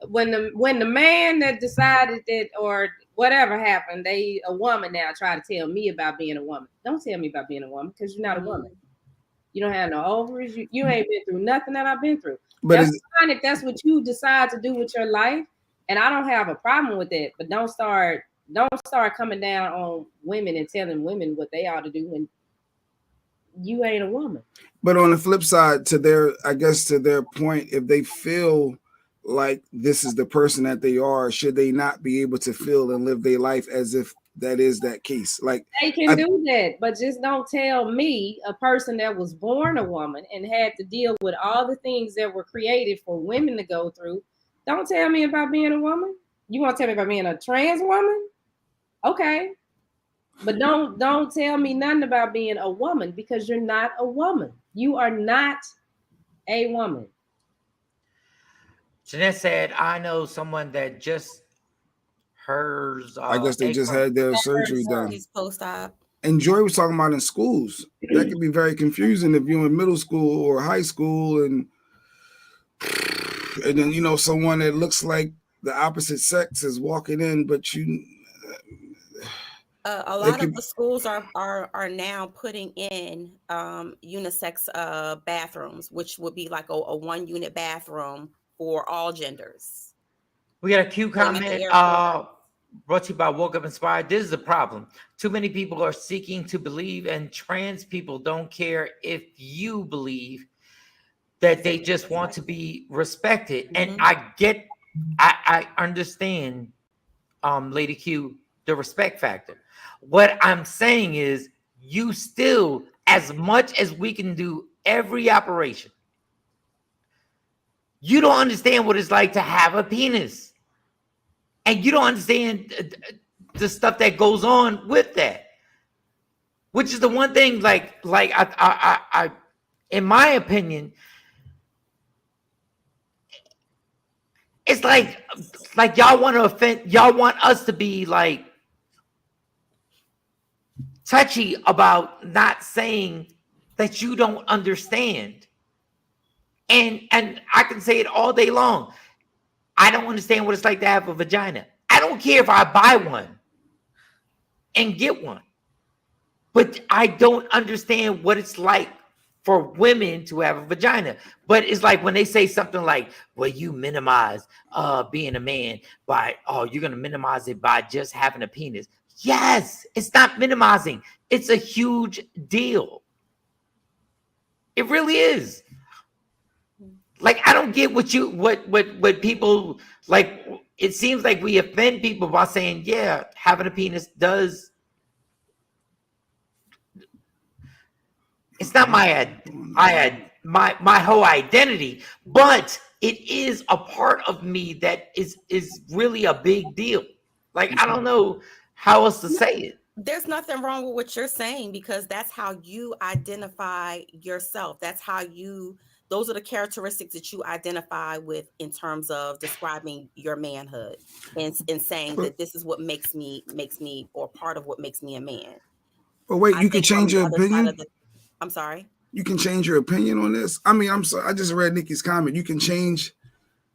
When the man that decided that, or whatever happened, they a woman now try to tell me about being a woman. Don't tell me about being a woman, because you're not a woman. You don't have no ovaries. You ain't been through nothing that I've been through. But that's fine if that's what you decide to do with your life, and I don't have a problem with it. But don't start coming down on women and telling women what they ought to do when you ain't a woman. But on the flip side, to their point, if they feel like this is the person that they are, should they not be able to feel and live their life as if that is that case? Like they can do that, but just don't tell me, a person that was born a woman and had to deal with all the things that were created for women to go through. Don't tell me about being a woman. You want to tell me about being a trans woman? Okay. But don't tell me nothing about being a woman, because you're not a woman. You are not a woman. Jeanette said, I know someone that just hers. I guess they just had their surgery done. Post-op. And Joy was talking about in schools. That can be very confusing if you're in middle school or high school, and then you know someone that looks like the opposite sex is walking in, but you. A lot of the schools are now putting in unisex bathrooms, which would be like a 1-unit bathroom for all genders. We got a Q comment brought to you by Woke Up Inspired. This is the problem. Too many people are seeking to believe, and trans people don't care if you believe, that they just want to be respected. And I understand, Lady Q, the respect factor. What I'm saying is, you still, as much as we can do every operation, you don't understand what it's like to have a penis. And you don't understand the stuff that goes on with that. Which is the one thing, like I in my opinion, it's like y'all want to offend, y'all want us to be like touchy about not saying that you don't understand. And I can say it all day long. I don't understand what it's like to have a vagina. I don't care if I buy one and get one. But I don't understand what it's like for women to have a vagina. But it's like when they say something like, well, you minimize being a man by, you're going to minimize it by just having a penis. Yes, it's not minimizing. It's a huge deal. It really is. Like, I don't get what people like. It seems like we offend people by saying, yeah, having a penis does. It's not my whole identity, but it is a part of me that is really a big deal. Like, I don't know how else to say it. There's nothing wrong with what you're saying, because that's how you identify yourself. That's how those are the characteristics that you identify with in terms of describing your manhood and saying that this is what makes me, or part of what makes me a man. But wait, you can change your opinion? I'm sorry? You can change your opinion on this? I mean, I'm sorry. I just read Nikki's comment. You can change,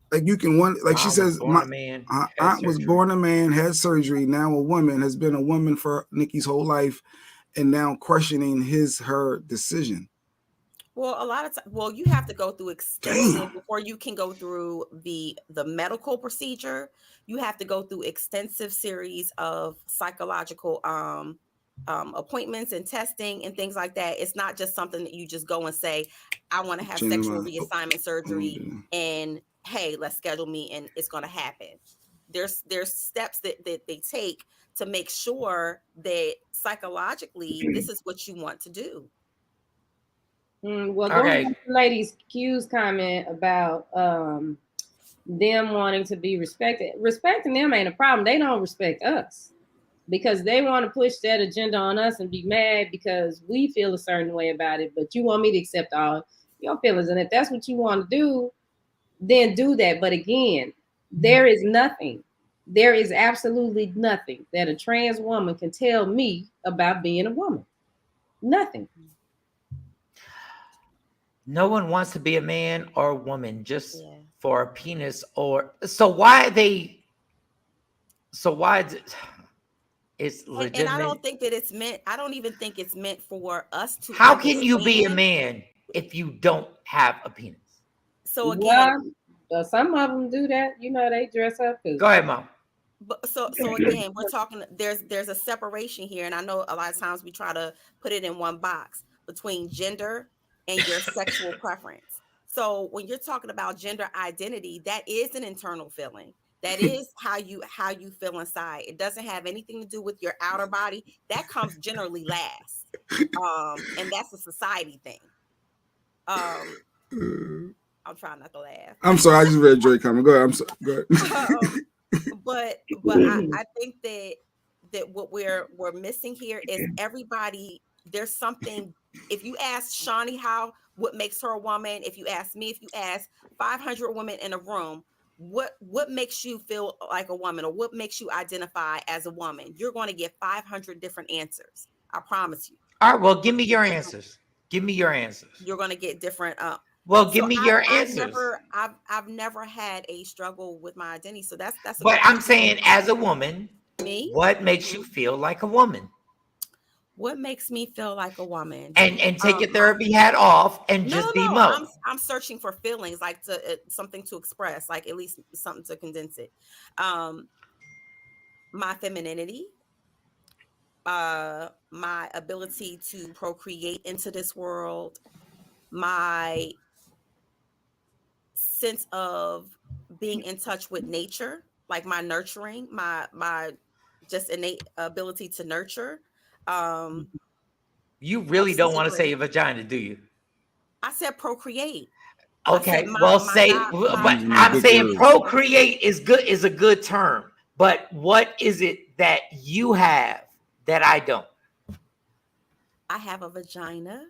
like you can she says, my aunt was born a man, had surgery, now a woman, has been a woman for Nikki's whole life, and now questioning her decision. Well, a lot of times, you have to go through extensive before you can go through the medical procedure. You have to go through extensive series of psychological appointments and testing and things like that. It's not just something that you just go and say, I want to have sexual reassignment surgery, and hey, let's schedule me and it's going to happen. There's steps that they take to make sure that psychologically this is what you want to do. Well, going back to Ladies Q's comment about them wanting to be respected. Respecting them ain't a problem. They don't respect us because they want to push that agenda on us and be mad because we feel a certain way about it. But you want me to accept all your feelings. And if that's what you want to do, then do that. But again, there is absolutely nothing that a trans woman can tell me about being a woman. Nothing. No one wants to be a man or a woman just for a penis why is it? It's legitimate. And I don't think that it's meant. I don't even think it's meant for us to. How can you be a man if you don't have a penis? So again, some of them do that. You know, they dress up. Go ahead, Mom. But so again, we're talking. There's a separation here, and I know a lot of times we try to put it in one box between gender and your sexual preference. So when you're talking about gender identity, that is an internal feeling. That is how you feel inside. It doesn't have anything to do with your outer body. That comes generally last. And that's a society thing. I'm trying not to laugh. I'm sorry, I just read Drake comment. Go ahead. I'm sorry. Go ahead. But I think that what we're missing here is everybody. There's something. If you ask Shawnee what makes her a woman, if you ask me, if you ask 500 women in a room, what makes you feel like a woman, or what makes you identify as a woman, you're going to get 500 different answers. I promise you. All right. Well, give me your answers. Give me your answers. You're going to get different. Well, give me your answers. I've never had a struggle with my identity, so that's. But I'm saying, as a woman, me, what makes you feel like a woman? What makes me feel like a woman? And take your therapy hat off and just be Mo. I'm searching for feelings, like something to express, like at least something to condense it. My femininity, my ability to procreate into this world, my sense of being in touch with nature, like my nurturing, my just innate ability to nurture. You really don't want to say vagina, do you? I said procreate. Okay, I'm saying procreate is good, is a good term. But what is it that you have that I don't? I have a vagina,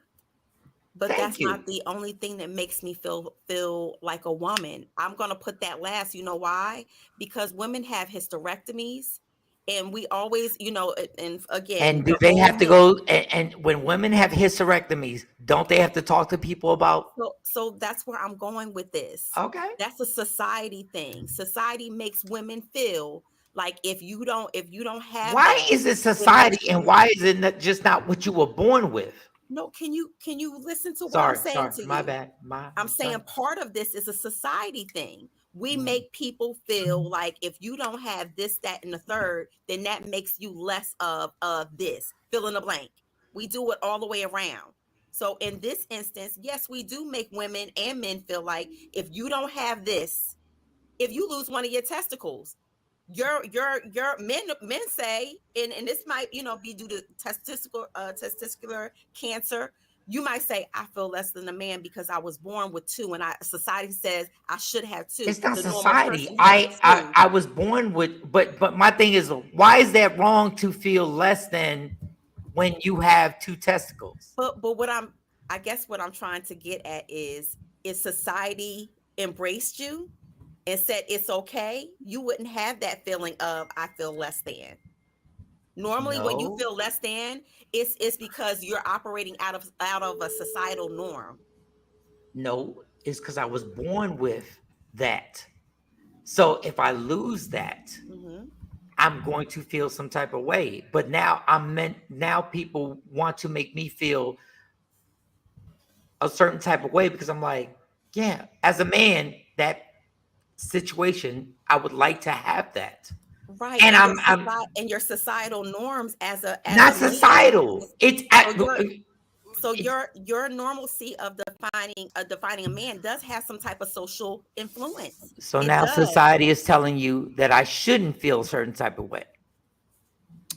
but that's not the only thing that makes me feel like a woman. I'm gonna put that last. You know why? Because women have hysterectomies. And we always, and again. And do they have to go? And when women have hysterectomies, don't they have to talk to people about? So that's where I'm going with this. Okay. That's a society thing. Society makes women feel like if you don't have. Why is it society, and why is it just not what you were born with? No, can you listen to what I'm saying to you? My bad. I'm saying part of this is a society thing. We make people feel like if you don't have this, that, and the third, then that makes you less of this. Fill in the blank. We do it all the way around. So in this instance, yes, we do make women and men feel like if you don't have this, if you lose one of your testicles, your men say, and this might be due to testicular cancer. You might say, I feel less than a man because I was born with two, and society says I should have two. It's not society. I was born with, but my thing is, why is that wrong to feel less than when you have two testicles? But I guess what I'm trying to get at is if society embraced you and said it's okay, you wouldn't have that feeling of I feel less than. Normally, when you feel less than, it's because you're operating out of a societal norm. No, it's because I was born with that. So if I lose that, I'm going to feel some type of way. But now now people want to make me feel a certain type of way because I'm like, yeah, as a man, that situation, I would like to have that. Right. And and your societal norms as not societal. It's so your normalcy of defining a man does have some type of social influence. So now society is telling you that I shouldn't feel a certain type of way.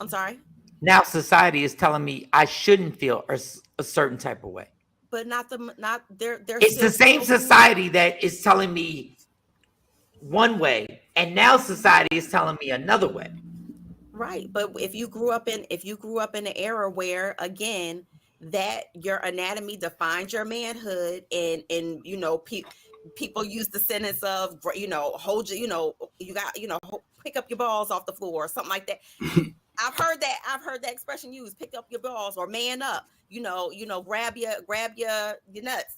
I'm sorry? Now society is telling me I shouldn't feel a certain type of way. But they're it's the same society that is telling me one way, and now society is telling me another way. Right. But if you grew up in an era where, again, that your anatomy defines your manhood, and people use the sentence of hold you got pick up your balls off the floor or something like that. I've heard that expression used, pick up your balls or man up, grab your nuts,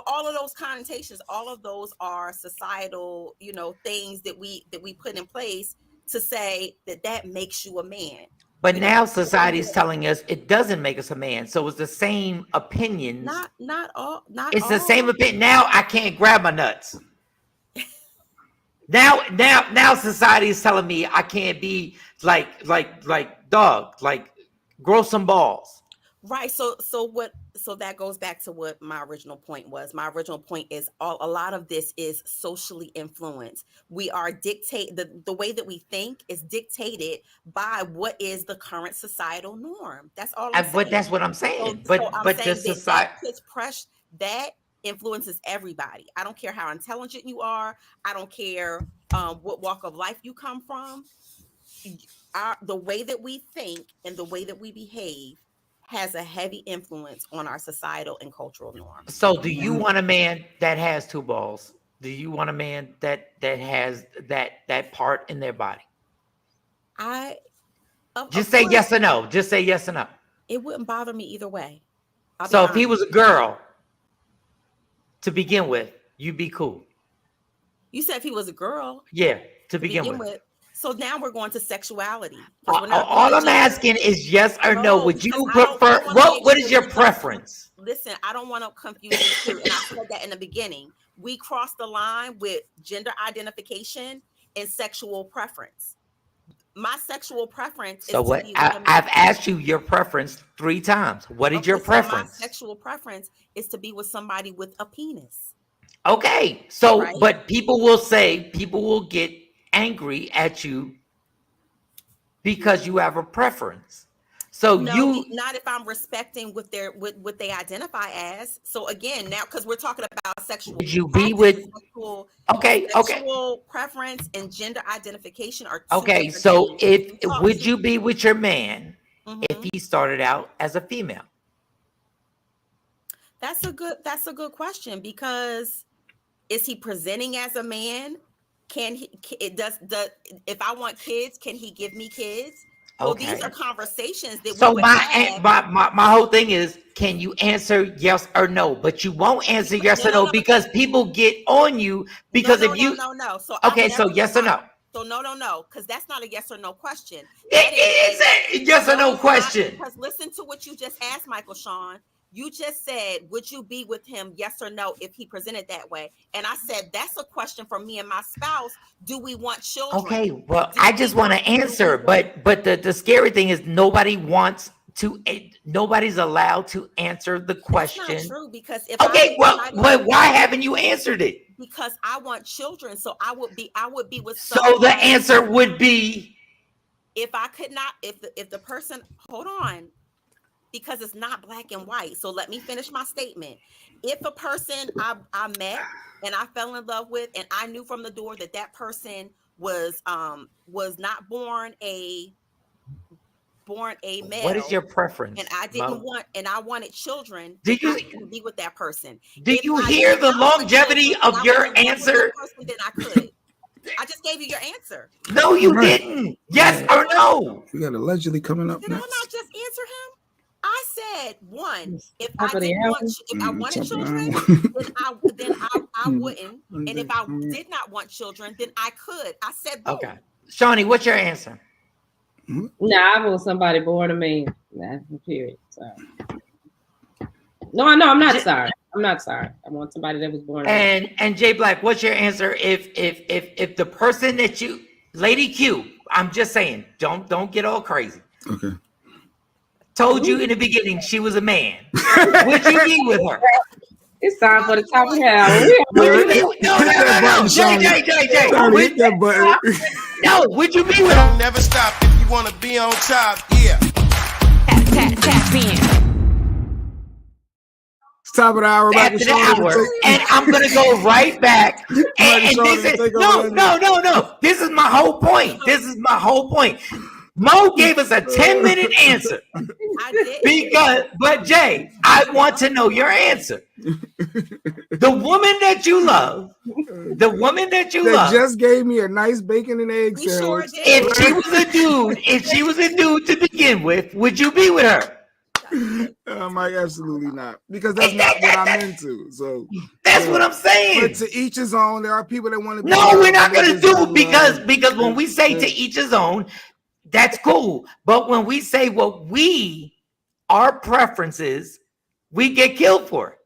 all of those connotations, all of those are societal, things that we put in place to say that makes you a man. But now society is telling us it doesn't make us a man. So it's the same opinions. Not all. The same opinion. Now I can't grab my nuts. Now society is telling me I can't be like dog, like grow some balls. Right. So that goes back to what my original point was. My original point is a lot of this is socially influenced. We are the way that we think is dictated by what is the current societal norm. That's all I'm saying. But that's what I'm saying. So I'm saying that influences everybody. I don't care how intelligent you are. I don't care what walk of life you come from. The way that we think and the way that we behave has a heavy influence on our societal and cultural norms. So do you want a man that has two balls? Do you want a man that has that part in their body? Just say yes or no. Just say yes or no. It wouldn't bother me either way. So if he was a girl to begin with, you'd be cool. You said if he was a girl? Yeah, to begin with. So now we're going to sexuality. All I'm asking is yes or no. Would you prefer? What is your preference? Listen, I don't want to confuse you too. And I said that in the beginning. We crossed the line with gender identification and sexual preference. My sexual preference is so what? I've asked you your preference 3 times. What is your preference? My sexual preference is to be with somebody with a penis. Okay, so right? But people will get angry at you because you have a preference. So not if I'm respecting what they identify as. So again, now because we're talking about sexual. Would you be with? Sexual preference and gender identification are two okay. So would you be with your man if he started out as a female? That's a good question, because is he presenting as a man? Can he? If I want kids, can he give me kids? So these are conversations that. So my whole thing is, can you answer yes or no? But you won't answer yes or no because people get on you because if you. No. So so yes or no. So no, because that's not a yes or no question. It is a yes or no question. Because listen to what you just asked, Michael Shawn. You just said, would you be with him, yes or no, if he presented that way? And I said, that's a question for me and my spouse. Do we want children? Okay, well, I just want to answer, but the scary thing is nobody's allowed to answer the question. That's not true, because if why haven't you answered it? Because I want children, so I would be with. So the answer would be, if I could not, if the person, hold on. Because it's not black and white. So let me finish my statement. If a person I met and I fell in love with, and I knew from the door that person was not born a male. What is your preference? And I didn't I wanted children. Did you be with that person? Did you hear the longevity of your answer? Then I could. I just gave you your answer. No, you didn't. Yes or no? We got allegedly coming up. Did I not just answer him? I said one. If I wanted children, then I wouldn't. And if I did not want children, then I could. I said both. Okay. Shawnee, what's your answer? Nah, I want somebody born to me. That's period. Sorry. No, I'm not sorry. I'm not sorry. I want somebody that was born to me. And Jay Black, what's your answer if the person that you, Lady Q, I'm just saying, don't get all crazy. Okay. Told you in the beginning she was a man. Would you be with her? It's time for the top of hell. No. Jay. No, would you be with her? Never stop if you want to be on top. Yeah. Tap in. It's top of the hour. After the hour, and I'm gonna go right back. And this is no. This is my whole point. Mo gave us a 10-minute answer. I did. But Jay, I want to know your answer. The woman that you love, just gave me a nice bacon and egg sandwich. Sure if she was a dude to begin with, would you be with her? Mike, absolutely not, because that's not what I'm into. So that's what I'm saying. But to each his own. There are people that want to. No, we're not going to do it because when we say to each his own. That's cool. But when we say our preferences, we get killed for it.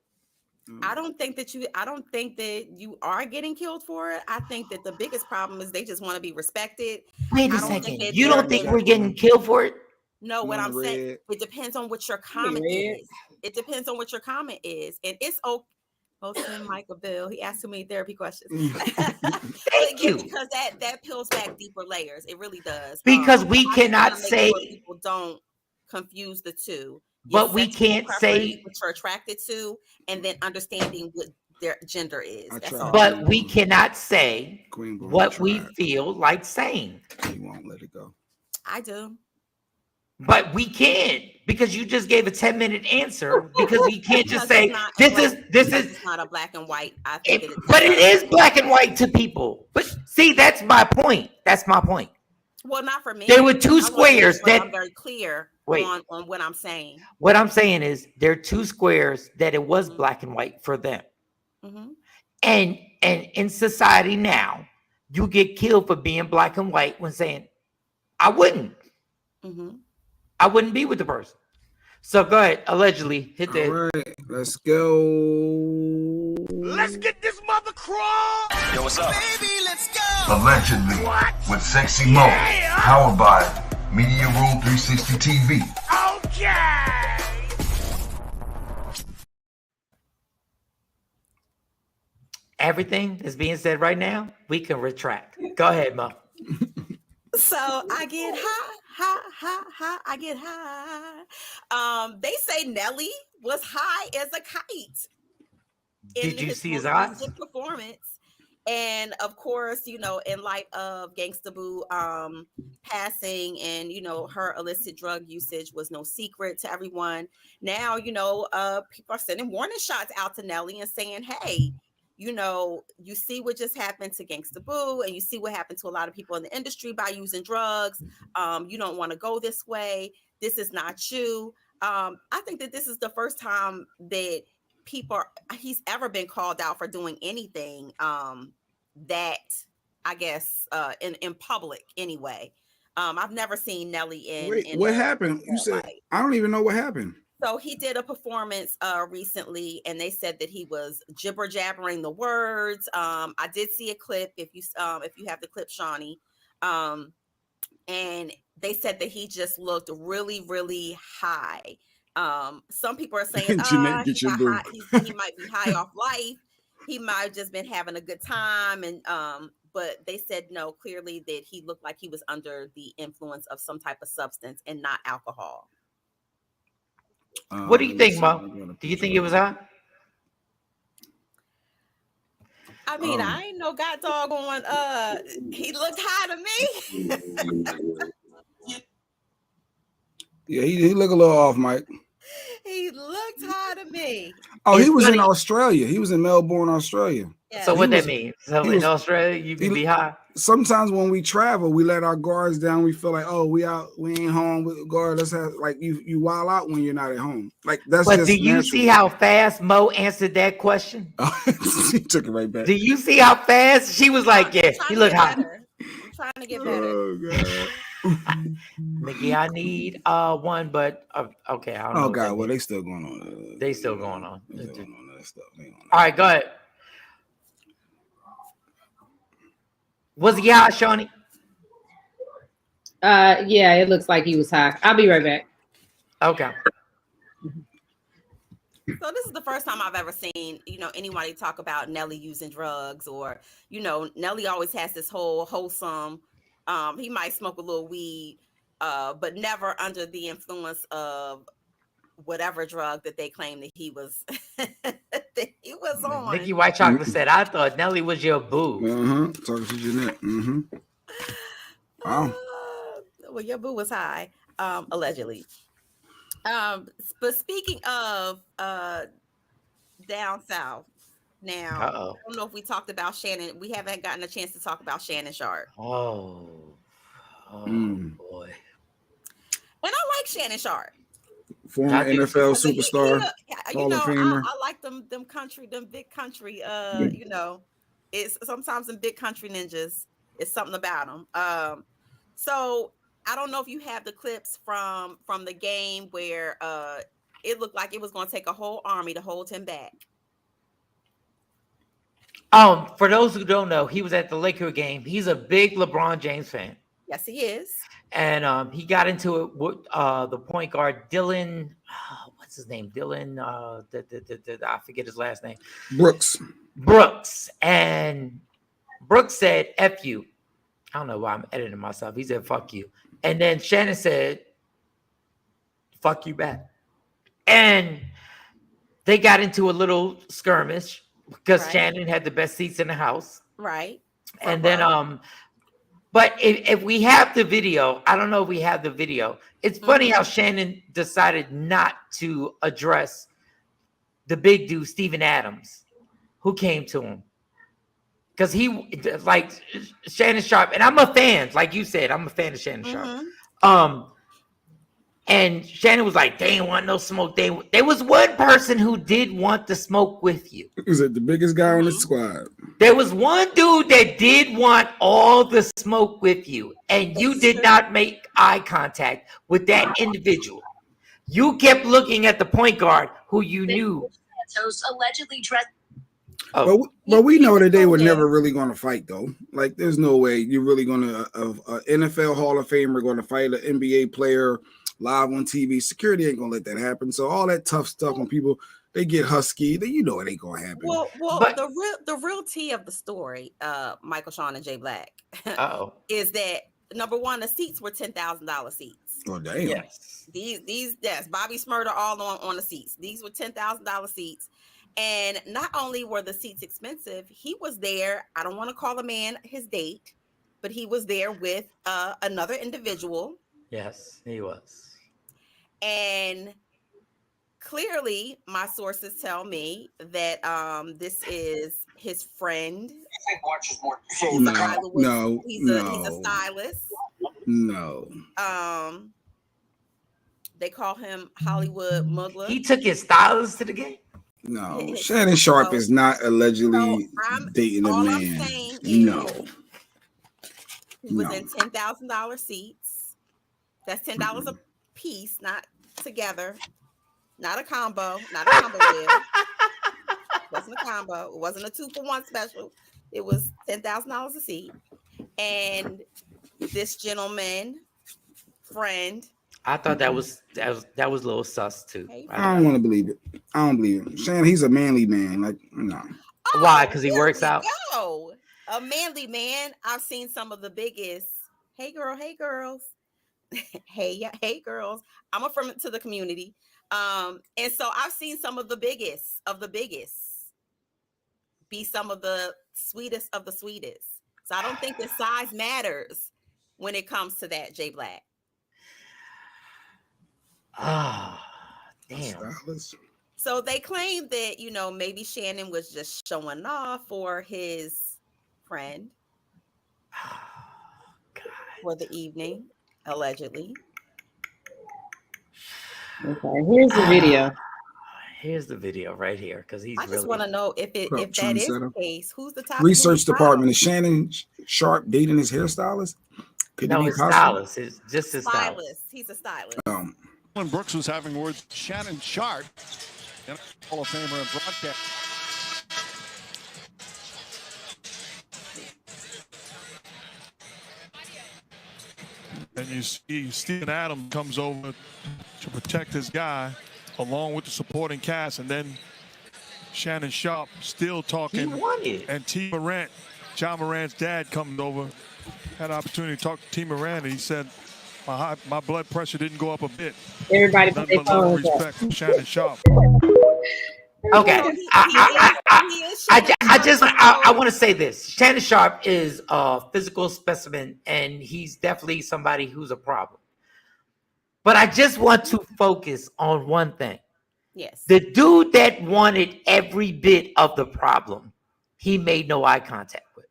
I don't think that you are getting killed for it. I think that the biggest problem is they just want to be respected. Wait a second. You don't think we're getting killed for it? No, what I'm saying, red. it depends on what your comment is. It depends on what your comment is, and it's okay. Hosting Michael Bill, he asked too many therapy questions. Thank you. Because that peels back deeper layers. It really does. Because we cannot say sure people don't confuse the two. But we can't say what you're attracted to, and then understanding what their gender is. That's all. But we cannot say what we feel like saying. You won't let it go. I do. But we can't, because you just gave a 10-minute answer, because we can't just say this is not a black and white. I think but it is black and white to people. But see, that's my point. That's my point. Well, not for me. There were two squares that I'm very clear on what I'm saying. What I'm saying is there are two squares that it was black and white for them. Mm-hmm. And in society now, you get killed for being black and white when saying, I wouldn't. Mm-hmm. I wouldn't be with the person. So go ahead. Allegedly, hit that. All right, let's go. Let's get this mother crawl. Yo, what's up? Baby, let's go. Allegedly, with Sexy Mo, powered by Media Room 360 TV. Okay. Everything that's being said right now, we can retract. Go ahead, Mo. So I get high. I get high. They say Nelly was high as a kite. Did you see his eyes? Performance. And of course, in light of Gangsta Boo passing and, her illicit drug usage was no secret to everyone. Now, people are sending warning shots out to Nelly and saying, hey, you see what just happened to Gangsta Boo, and you see what happened to a lot of people in the industry by using drugs. You don't want to go this way. This is not you. I think that this is the first time that he's ever been called out for doing anything that I guess in public anyway. I've never seen Nelly in. Wait, what happened? You said I don't even know what happened. So he did a performance recently, and they said that he was jibber jabbering the words. I did see a clip. If you have the clip, Shawnee, and they said that he just looked really, really high. Some people are saying, he might be high off life. He might have just been having a good time, and but they said no, clearly that he looked like he was under the influence of some type of substance and not alcohol. What do you think, Mo? Do you think it was high? I mean, I ain't no god dog on. He looked high to me. Yeah, he looked a little off, Mike. He looked high to me. Oh, he was in Australia. He was in Melbourne, Australia. Yeah. So what that mean? So in Australia, you can be high. Sometimes when we travel, we let our guards down. We feel like, oh, we ain't home with guard. Let's have you wild out when you're not at home. Like that's. But just do you see how fast Mo answered that question? He took it right back. Do you see how fast she was like, yeah, he looked high. I'm trying to get better. Oh God. Nikki, I need one, but okay. I don't know. Oh God, well they still going on. They still going on. They still going on that stuff. All right, go ahead. Was he high, Shawnee? Yeah, it looks like he was high. I'll be right back. Okay. So this is the first time I've ever seen, anybody talk about Nelly using drugs, or, Nelly always has this whole wholesome. He might smoke a little weed, but never under the influence of whatever drug that they claim that he was on. Nikki White Chocolate said, I thought Nelly was your boo. Talking to Jeanette. Wow. Well, your boo was high, allegedly. But speaking of down south, now I don't know if we talked about Shannon. We haven't gotten a chance to talk about Shannon Sharp. Oh boy. And I like Shannon Sharp. Former NFL superstar, Hall of Famer. I like them big country. It's sometimes in big country ninjas. It's something about them. So I don't know if you have the clips from the game where it looked like it was going to take a whole army to hold him back. For those who don't know, he was at the Laker game. He's a big LeBron James fan. Yes, he is. And he got into it with the point guard Dylan. What's his name? Dylan. I forget his last name. Brooks. And Brooks said, "F you." I don't know why I'm editing myself. He said, "Fuck you." And then Shannon said, "Fuck you back." And they got into a little skirmish because Shannon had the best seats in the house. Right. And then, but if we have the video, I don't know if we have the video. It's funny how Shannon decided not to address the big dude, Steven Adams, who came to him. Because he, like, Shannon Sharp, and I'm a fan, like you said, I'm a fan of Shannon Sharp. And Shannon was like, they ain't want no smoke. There was one person who did want to smoke with you. Is it the biggest guy on the squad? There was one dude that did want all the smoke with you, and you did not make eye contact with that individual. You kept looking at the point guard who you knew. Allegedly dressed. But we know that they were never really going to fight, though. Like, there's no way you're really going to, an NFL Hall of Famer going to fight an NBA player live on TV. Security ain't going to let that happen. So all that tough stuff when people, they get husky, then you know it ain't going to happen. Well, the real tea of the story, Michael Shawn and Jay Black, is that, number one, the seats were $10,000 seats. Oh, damn. Yes. These, Bobby Smurder all on the seats. These were $10,000 seats. And not only were the seats expensive, he was there. I don't want to call a man his date, but he was there with another individual. Yes, he was. And clearly, my sources tell me that this is his friend. No. He's a stylist. No. They call him Hollywood Mugler. He took his stylist to the game? No, Shannon Sharp is not allegedly dating a man. No. He was in $10,000 seats. That's $10 a piece, not together. Not a combo. Not a combo deal. Wasn't a combo. It wasn't a 2-for-1 special. It was $10,000 a seat. And this gentleman, friend. I thought that was a little sus too. I don't want to believe it. I don't believe it. Shannon, he's a manly man. Like, no. Why? Because he works out. No, a manly man. I've seen some of the biggest. Hey girls. hey girls. I'm a friend to the community. And so I've seen some of the biggest be some of the sweetest of the sweetest. So I don't think the size matters when it comes to that, Jay Black. Damn. So they claim that, maybe Shannon was just showing off for his friend for the evening, allegedly. Okay, here's the video. Here's the video right here, because he's. I just want to know if that is the case. Who's the top research department? Is Shannon Sharp dating his hairstylist? No, his stylist. It's just his stylist. He's a stylist. When Brooks was having words with Shannon Sharp, Hall of Famer and broadcast. And you see Steven Adams comes over to protect his guy along with the supporting cast, and then Shannon Sharp still talking. And T. Morant, John Morant's dad, comes over, had an opportunity to talk to T. Morant, and he said, my blood pressure didn't go up a bit. Everybody put their phones up. Respect from Shannon Sharp. Okay, I want to say this. Shannon Sharp is a physical specimen, and he's definitely somebody who's a problem. But I just want to focus on one thing. Yes. The dude that wanted every bit of the problem, he made no eye contact with.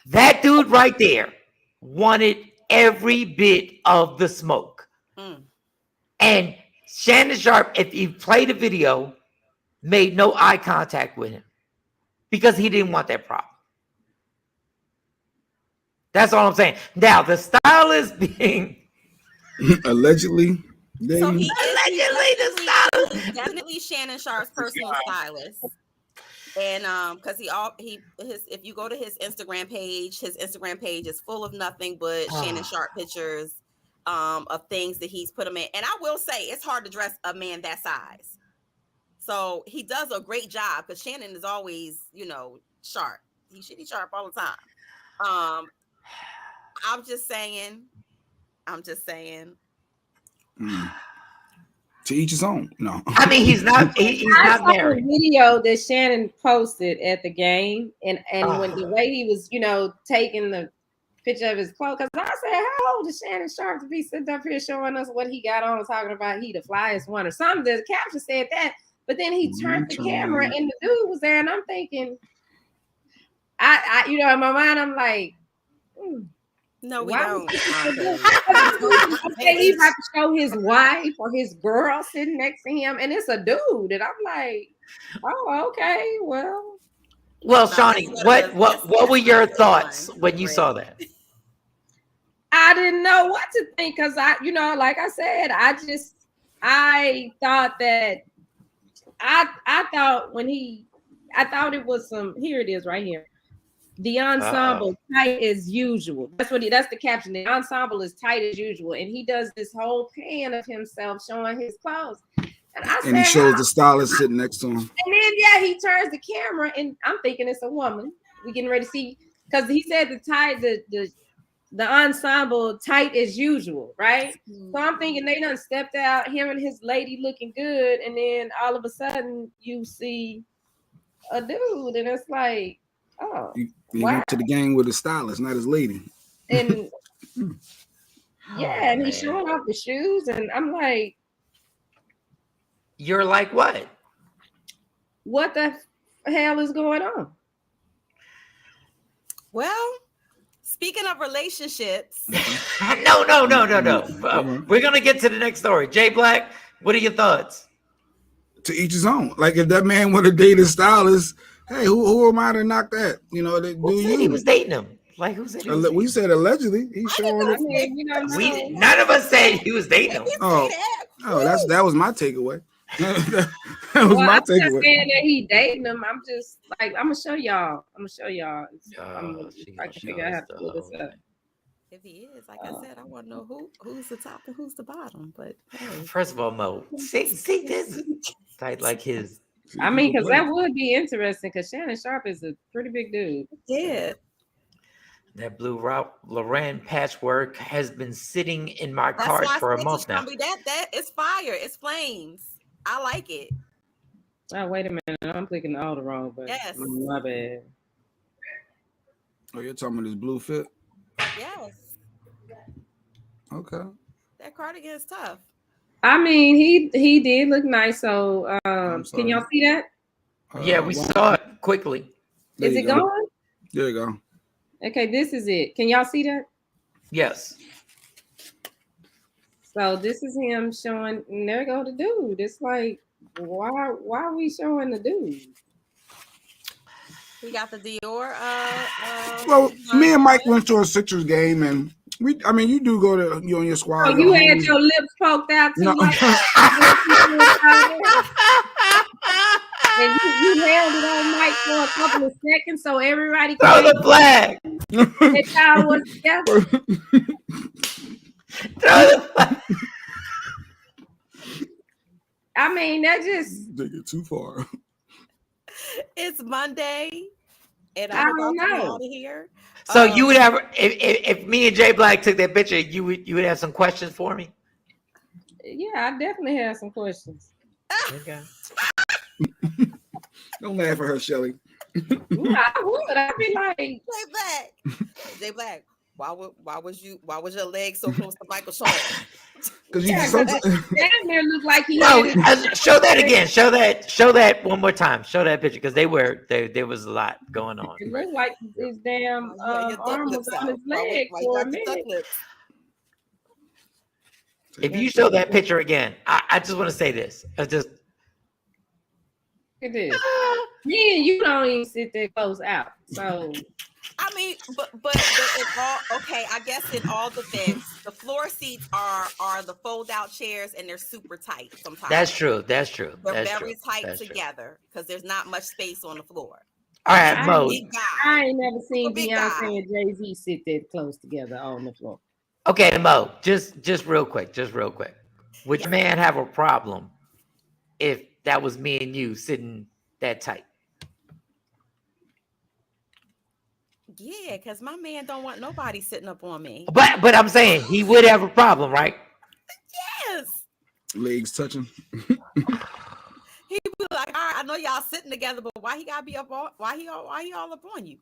That dude right there wanted every bit of the smoke. And Shannon Sharp, if you play the video, made no eye contact with him because he didn't want that problem. That's all I'm saying. Now, the stylist being allegedly, so he's definitely Shannon Sharp's personal stylist. And because if you go to his Instagram page is full of nothing but Shannon Sharp pictures of things that he's put him in. And I will say it's hard to dress a man that size. So he does a great job because Shannon is always, sharp. He should be sharp all the time. I'm just saying. To each his own. No, I mean he's not. He's not married. A video that Shannon posted at the game, and when the way he was, taking the picture of his clothes, because I said, how old is Shannon Sharp to be sitting up here showing us what he got on, talking about he the flyest one or something? The caption said that, but then he turned the camera and the dude was there, and I'm thinking, I in my mind, I'm like, no, we don't. He's about to show his wife or his girl sitting next to him, and it's a dude, and I'm like, oh, okay, well. Well, Shawnee, what were your thoughts when you saw that? I didn't know what to think because like I said, I thought that I thought it was some. Here it is, right here. The ensemble tight as usual. That's the caption. The ensemble is tight as usual, and he does this whole pan of himself showing his clothes. And he shows the stylist sitting next to him. And then he turns the camera, and I'm thinking it's a woman. We getting ready to see because he said the ensemble tight as usual, right? So I'm thinking they done stepped out, him and his lady looking good, and then all of a sudden you see a dude, and it's like, oh. He went to the game with his stylist, not his lady. And and he's showing off the shoes, and I'm like, you're like, what? What the hell is going on? Well, speaking of relationships. No. We're gonna get to the next story. Jay Black, what are your thoughts? To each his own. Like if that man would have dated a stylist, hey, who am I to knock that? Who said he was dating him? Like who said he was we said allegedly. He's showing it. None of us said he was dating him. That was my takeaway. that was my takeaway. I'm not saying that he dating him. I'm just like, I'm gonna show y'all. I can figure out how to pull this up. If he is, like I said, I want to know who's the top and who's the bottom. But hey. First of all, Mo, see this tight like his. I mean, because that would be interesting. Because Shannon Sharp is a pretty big dude. Yeah. That blue Loran patchwork has been sitting in my cart for a month now. That is fire. It's flames. I like it. Oh, wait a minute. I'm clicking all the wrong buttons. Yes. My bad. Oh, you're talking about this blue fit? Yes. Okay. That cardigan is tough. I mean, he did look nice. So can y'all see that? Yeah, we saw it quickly. Is it going? There you go. Okay, this is it. Can y'all see that? Yes. So this is him showing, and there go the dude. It's like, why are we showing the dude? We got the Dior. Well, me and Mike went to a Sixers game, and you do go to you and your squad. Oh, you had your lips poked out too much. And you held it on Mike for a couple of seconds, so everybody could throw the flag. That y'all was together. Throw the flag. I mean, that just take it too far. It's Monday, and I don't know. Out of here. So you would have, if me and Jay Black took that picture, you would have some questions for me. Yeah, I definitely have some questions. Okay. Don't laugh at her, Shelly. Ooh, I would. I'd be like, Jay Black. Why was your leg so close to Michael Shawn? Because you damn near looked like he. No, show that again. Show that one more time. Show that picture because there was a lot going on. It looked like his damn arm was on his leg for a minute. If you show that picture again, I just want to say this. It is. Me and you don't even sit that close out. So I mean, but in all, okay, I guess in all defense, the floor seats are the fold out chairs and they're super tight sometimes. That's true. That's true. They're That's very true. tight That's together because there's not much space on the floor. All right, Mo. I ain't never seen big Beyonce guy. and Jay-Z sit that close together on the floor. Okay, Mo, just real quick. Would your man have a problem if that was me and you sitting that tight? Yeah, because my man don't want nobody sitting up on me. But I'm saying he would have a problem, right? Yes. Legs touching. He'd be like, all right, I know y'all sitting together, but why he gotta be up on why he all up on you?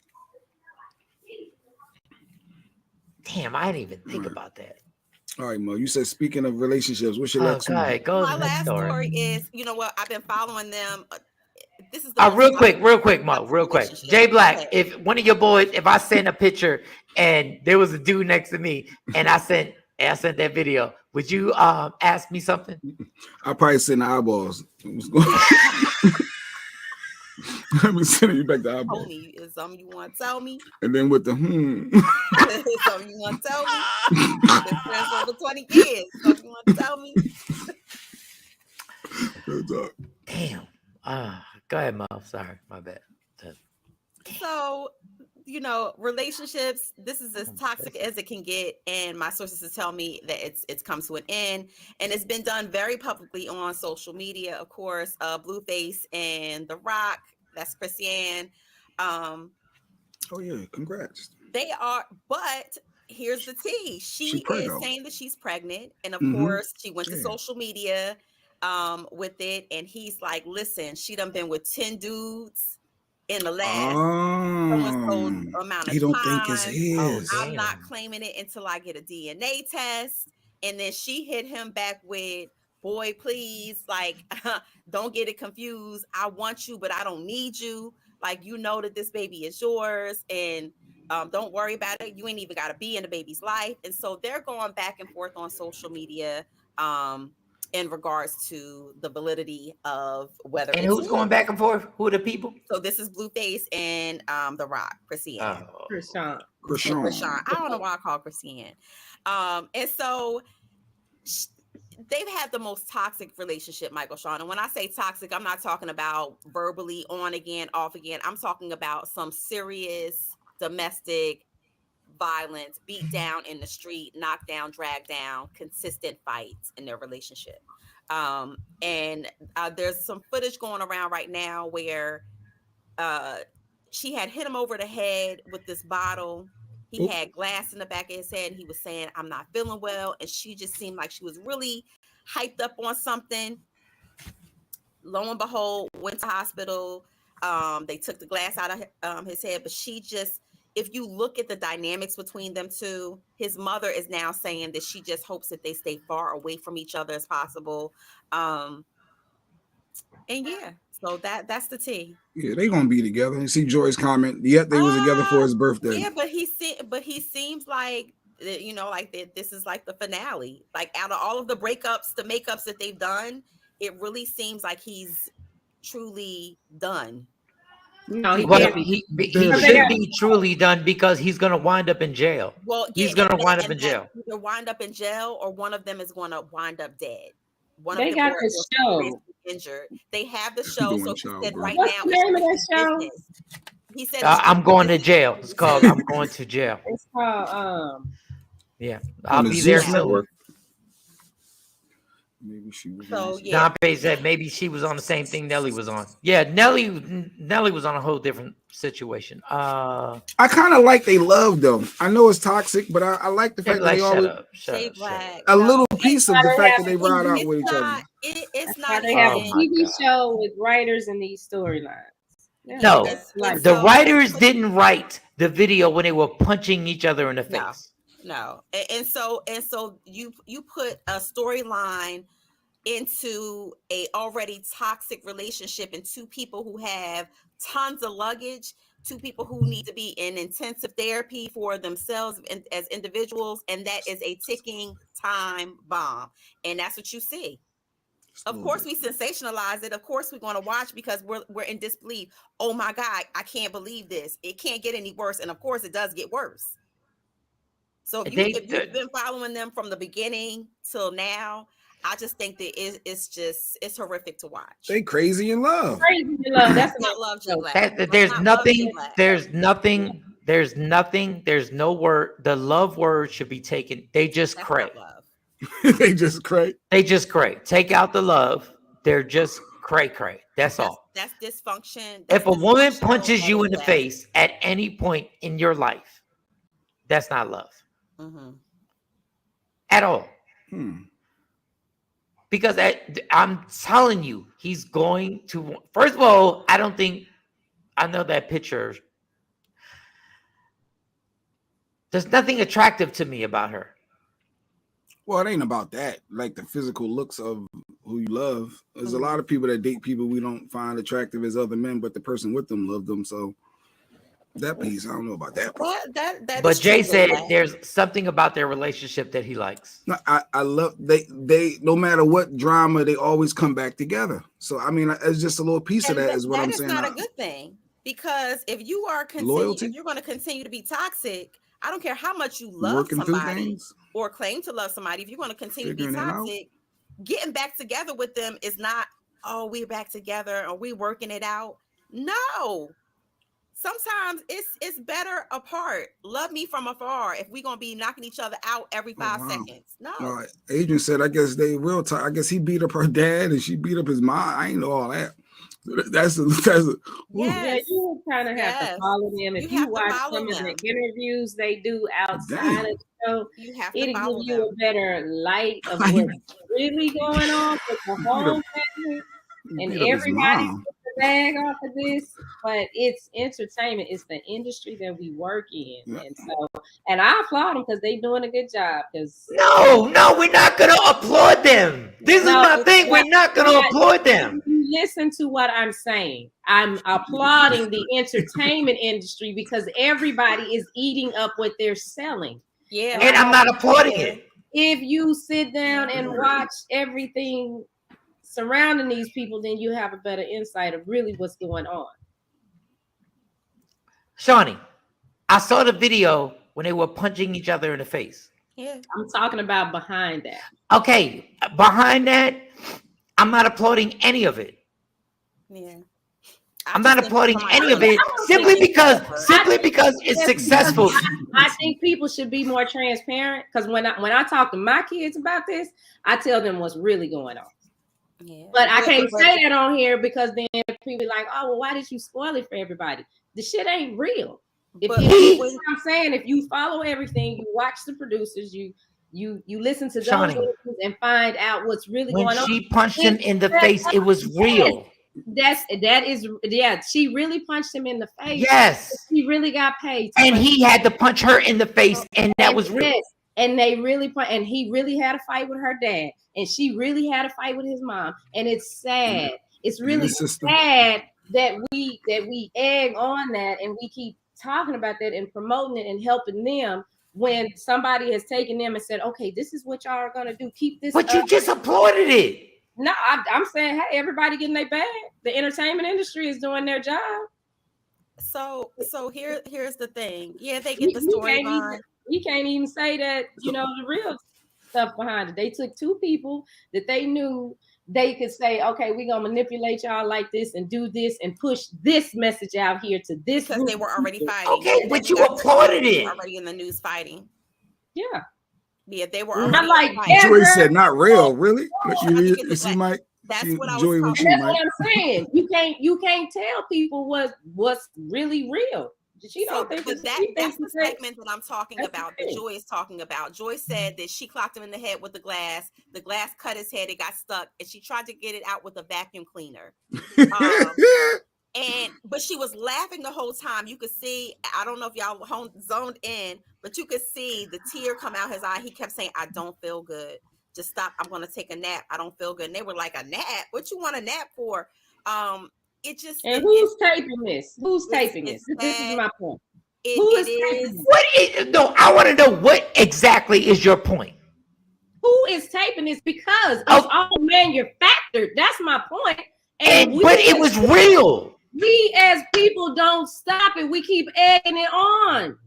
Damn, I didn't even think about that. All right, Mo. You said speaking of relationships, what's your next one? My last story is, you know what? I've been following them. This is the real quick, Mo, real quick. Jay Black, if one of your boys, if I sent a picture and there was a dude next to me and I sent that video, would you ask me something? I probably send the eyeballs. Let me send you back the eyeballs. Tell me, is something you want to tell me? And then with the Is something you want to tell me? I've been friends over 20 years. Something you want to tell me? Damn. Go ahead, Mo. Sorry, my bad. So, you know, relationships, this is as toxic as it can get, and my sources tell me that it's come to an end, and it's been done very publicly on social media. Of course, Blueface and The Rock, that's Christiane. Oh yeah, congrats. They are, but here's the tea. She is saying that she's pregnant, and of course, she went to social media with it, and he's like, "Listen, she done been with 10 dudes in the last amount of he don't time. think it's his. I'm not claiming it until I get a DNA test." And then she hit him back with, "Boy, please, like, don't get it confused. I want you, but I don't need you. Like, you know that this baby is yours, and don't worry about it. You ain't even got to be in the baby's life." And so they're going back and forth on social media in regards to the validity of whether. And who's going back and forth? Who are the people? So this is Blueface and The Rock, Christiane. Christiane. I don't know why I call Christiane. And so they've had the most toxic relationship, Michael Shawn. And when I say toxic, I'm not talking about verbally on again, off again. I'm talking about some serious domestic violence, beat down in the street, knock down, drag down, consistent fights in their relationship. And there's some footage going around right now where she had hit him over the head with this bottle. He had glass in the back of his head, and he was saying, "I'm not feeling well." And she just seemed like she was really hyped up on something. Lo and behold, went to hospital. They took the glass out of his head, but she just, if you look at the dynamics between them two, his mother is now saying that she just hopes that they stay far away from each other as possible. And yeah, so that's the tea. Yeah, they gonna be together. You see Joy's comment. Yet they was together for his birthday. Yeah, but he seems like, you know, like this is like the finale. Like, out of all of the breakups, the makeups that they've done, it really seems like he's truly done. No, he should be truly done because he's gonna wind up in jail. Well, yeah, he's gonna wind up in jail. Either wind up in jail or one of them is gonna wind up dead. They got the show. Injured. They have the show. So he said right What's now, the name of that show? He said, I'm going to jail. It's called I'm going to jail. It's called yeah, I'll be there soon. Maybe she was. So yeah, Dompe said maybe she was on the same thing Nelly was on. Yeah, Nelly was on a whole different situation. I kind of like they love them. I know it's toxic, but I like the fact that they always a little piece of the fact that they ride out with each other. It's not. They have a TV show with writers in these storylines. Yeah, No, the writers didn't write the video when they were punching each other in the face. No. And so you put a storyline into a already toxic relationship, and two people who have tons of luggage, two people who need to be in intensive therapy for themselves as individuals, and that is a ticking time bomb. And that's what you see. Of course, we sensationalize it. Of course, we're going to watch because we're in disbelief. Oh my God, I can't believe this. It can't get any worse. And of course, it does get worse. So if you've been following them from the beginning till now, I just think that it's horrific to watch. They crazy in love. Crazy in love. That's not love, Black. There's no word. The love word should be taken. They just cray. They just cray. They just cray. Take out the love. They're just cray. That's all. That's dysfunction. If a woman punches you in the face at any point in your life, that's not love. Mm-hmm. At all. Because I'm telling you, he's going to. First of all, I know that picture. There's nothing attractive to me about her. Well, it ain't about that. Like the physical looks of who you love. There's a lot of people that date people we don't find attractive as other men, but the person with them loved them. So that piece, I don't know about that. But Jay said there's something about their relationship that he likes. No, I love they no matter what drama, they always come back together. So I mean, it's just a little piece of that is what I'm saying. That is not a good thing, because if you are if you're going to continue to be toxic, I don't care how much you love somebody or claim to love somebody. If you're going to continue to be toxic, getting back together with them is not, oh, we're back together or we working it out. No. Sometimes it's better apart. Love me from afar if we're going to be knocking each other out every 5 seconds. No. Adrian said, I guess they real time. I guess he beat up her dad and she beat up his mom. I ain't know all that. Yeah, you kind of have to follow them. If you watch some of the interviews they do outside of the show, it'll give you a better light of what's really going on with the whole family. And everybody gets the bag off of this, but it's entertainment. It's the industry that we work in. And I applaud them because they're doing a good job. No, we're not going to applaud them. This is my thing. We're not going to applaud them. Listen to what I'm saying. I'm applauding the entertainment industry because everybody is eating up what they're selling. Yeah. And I'm not applauding it. If you sit down and watch everything surrounding these people, then you have a better insight of really what's going on. Shawnee, I saw the video when they were punching each other in the face. Yeah. I'm talking about behind that. Okay. Behind that, I'm not applauding any of it. Yeah. I'm not applauding any of it simply because it's successful. I think people should be more transparent because when I talk to my kids about this, I tell them what's really going on. Yeah. But I can't say that on here because then people be like, oh, well, why did you spoil it for everybody? The shit ain't real. I'm saying, if you follow everything, you watch the producers, you listen to those and find out what's really going on. When she punched him in the face, it was real. She really punched him in the face. Yes. She really got paid. And he had to punch her in the face, and that was real. And they really and he really had a fight with her dad, and she really had a fight with his mom. And it's sad. It's really sad that we egg on that and we keep talking about that and promoting it and helping them when somebody has taken them and said, okay, this is what y'all are going to do. Keep this. But you just applauded it. No, I'm saying, hey, everybody getting their bag. The entertainment industry is doing their job. So here's the thing. Yeah, they get the storyline. We can't even say that, the real stuff behind it. They took two people that they knew they could say, okay, we're going to manipulate y'all like this and do this and push this message out here to this. Because they were already fighting. Okay, but you applauded it. Already in the news fighting. Yeah. Yeah, they were already fighting. Joy said not real, really? You see, Mike? That's what I was talking about. That's what I'm saying. You can't tell people what's really real. She don't think that's the segment that I'm talking about, that Joy is talking about. Joy said that she clocked him in the head with the glass cut his head, it got stuck, and she tried to get it out with a vacuum cleaner. But she was laughing the whole time. You could see, I don't know if y'all zoned in, but you could see the tear come out his eye. He kept saying, I don't feel good. Just stop. I'm going to take a nap. I don't feel good. And they were like, a nap? What you want a nap for? Who's taping this? Who's taping this? This is my point. I want to know what exactly is your point. who is taping this because it's all manufactured. That's my point. But it was real. We as people don't stop it. We keep egging it on.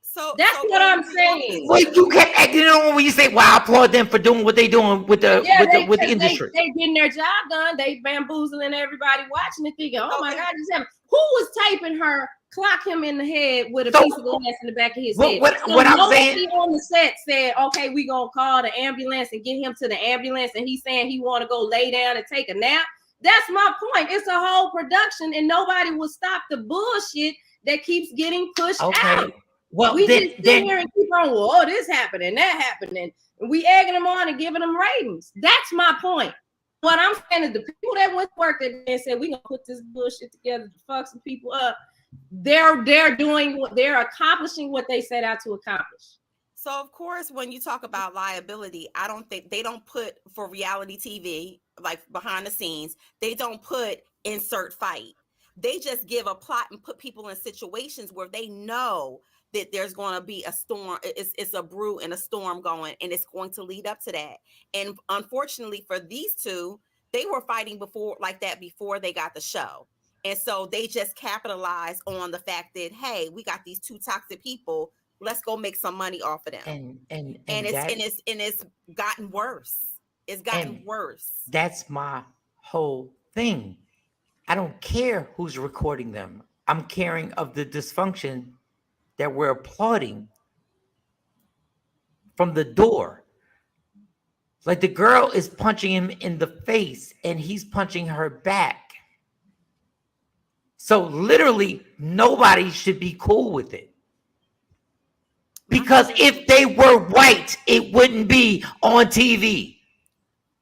So that's what I'm saying. Wait, you kept egging it on when you say, "Well, I applaud them for doing what they're doing with the the industry." They getting their job done. They bamboozling everybody watching it, thinking, "Oh my God, this happened." Who was taping her? Clock him in the head with a piece of glass in the back of his head. What I'm saying on the set said, "Okay, we gonna call the ambulance and get him to the ambulance," and he's saying he want to go lay down and take a nap. That's my point. It's a whole production, and nobody will stop the bullshit that keeps getting pushed out. Well, we just sit here and keep on. Oh, this happening, that happening, and we egging them on and giving them ratings. That's my point. What I'm saying is the people that went to work that and said we gonna put this bullshit together to fuck some people up. They're doing what they're accomplishing what they set out to accomplish. So of course, when you talk about liability, I don't think they don't put for reality TV, like behind the scenes, they don't put insert fight. They just give a plot and put people in situations where they know that there's going to be a storm. It's a brew and a storm going, and it's going to lead up to that. And unfortunately for these two, they were fighting before they got the show. And so they just capitalize on the fact that, hey, we got these two toxic people. Let's go make some money off of them. And it's gotten worse. It's gotten worse. That's my whole thing. I don't care who's recording them. I'm caring of the dysfunction that we're applauding from the door. Like the girl is punching him in the face and he's punching her back. So literally nobody should be cool with it. Because if they were white, it wouldn't be on TV.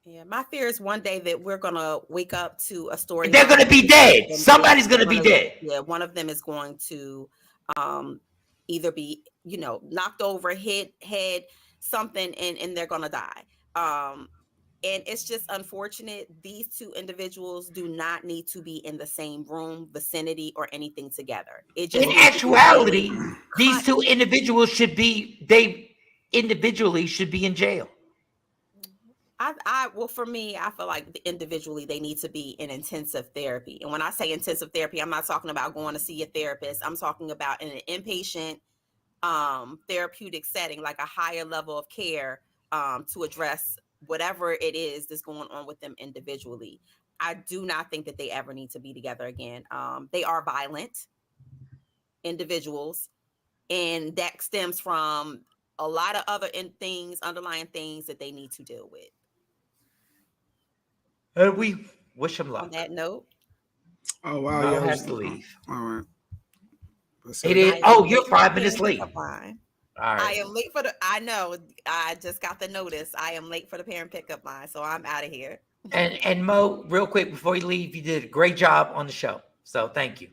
Yeah, my fear is one day that we're going to wake up to a story. They're going to be dead. Somebody's going to be dead. Yeah, one of them is going to either be, knocked over, hit head, something, and they're going to die. And it's just unfortunate. These two individuals do not need to be in the same room, vicinity, or anything together. In actuality, these two individuals individually should be in jail. Well, for me, I feel like individually they need to be in intensive therapy. And when I say intensive therapy, I'm not talking about going to see a therapist. I'm talking about in an inpatient therapeutic setting, like a higher level of care to address whatever it is that's going on with them individually. I do not think that they ever need to be together again. They are violent individuals, and that stems from a lot of other underlying things that they need to deal with. We wish them luck. On that note. Oh, wow. Mo has to leave. All right. It is. Oh, you're 5 minutes late. All right. I am late for I know. I just got the notice. I am late for the parent pickup line, so I'm out of here. And Mo, real quick before you leave, you did a great job on the show. So thank you.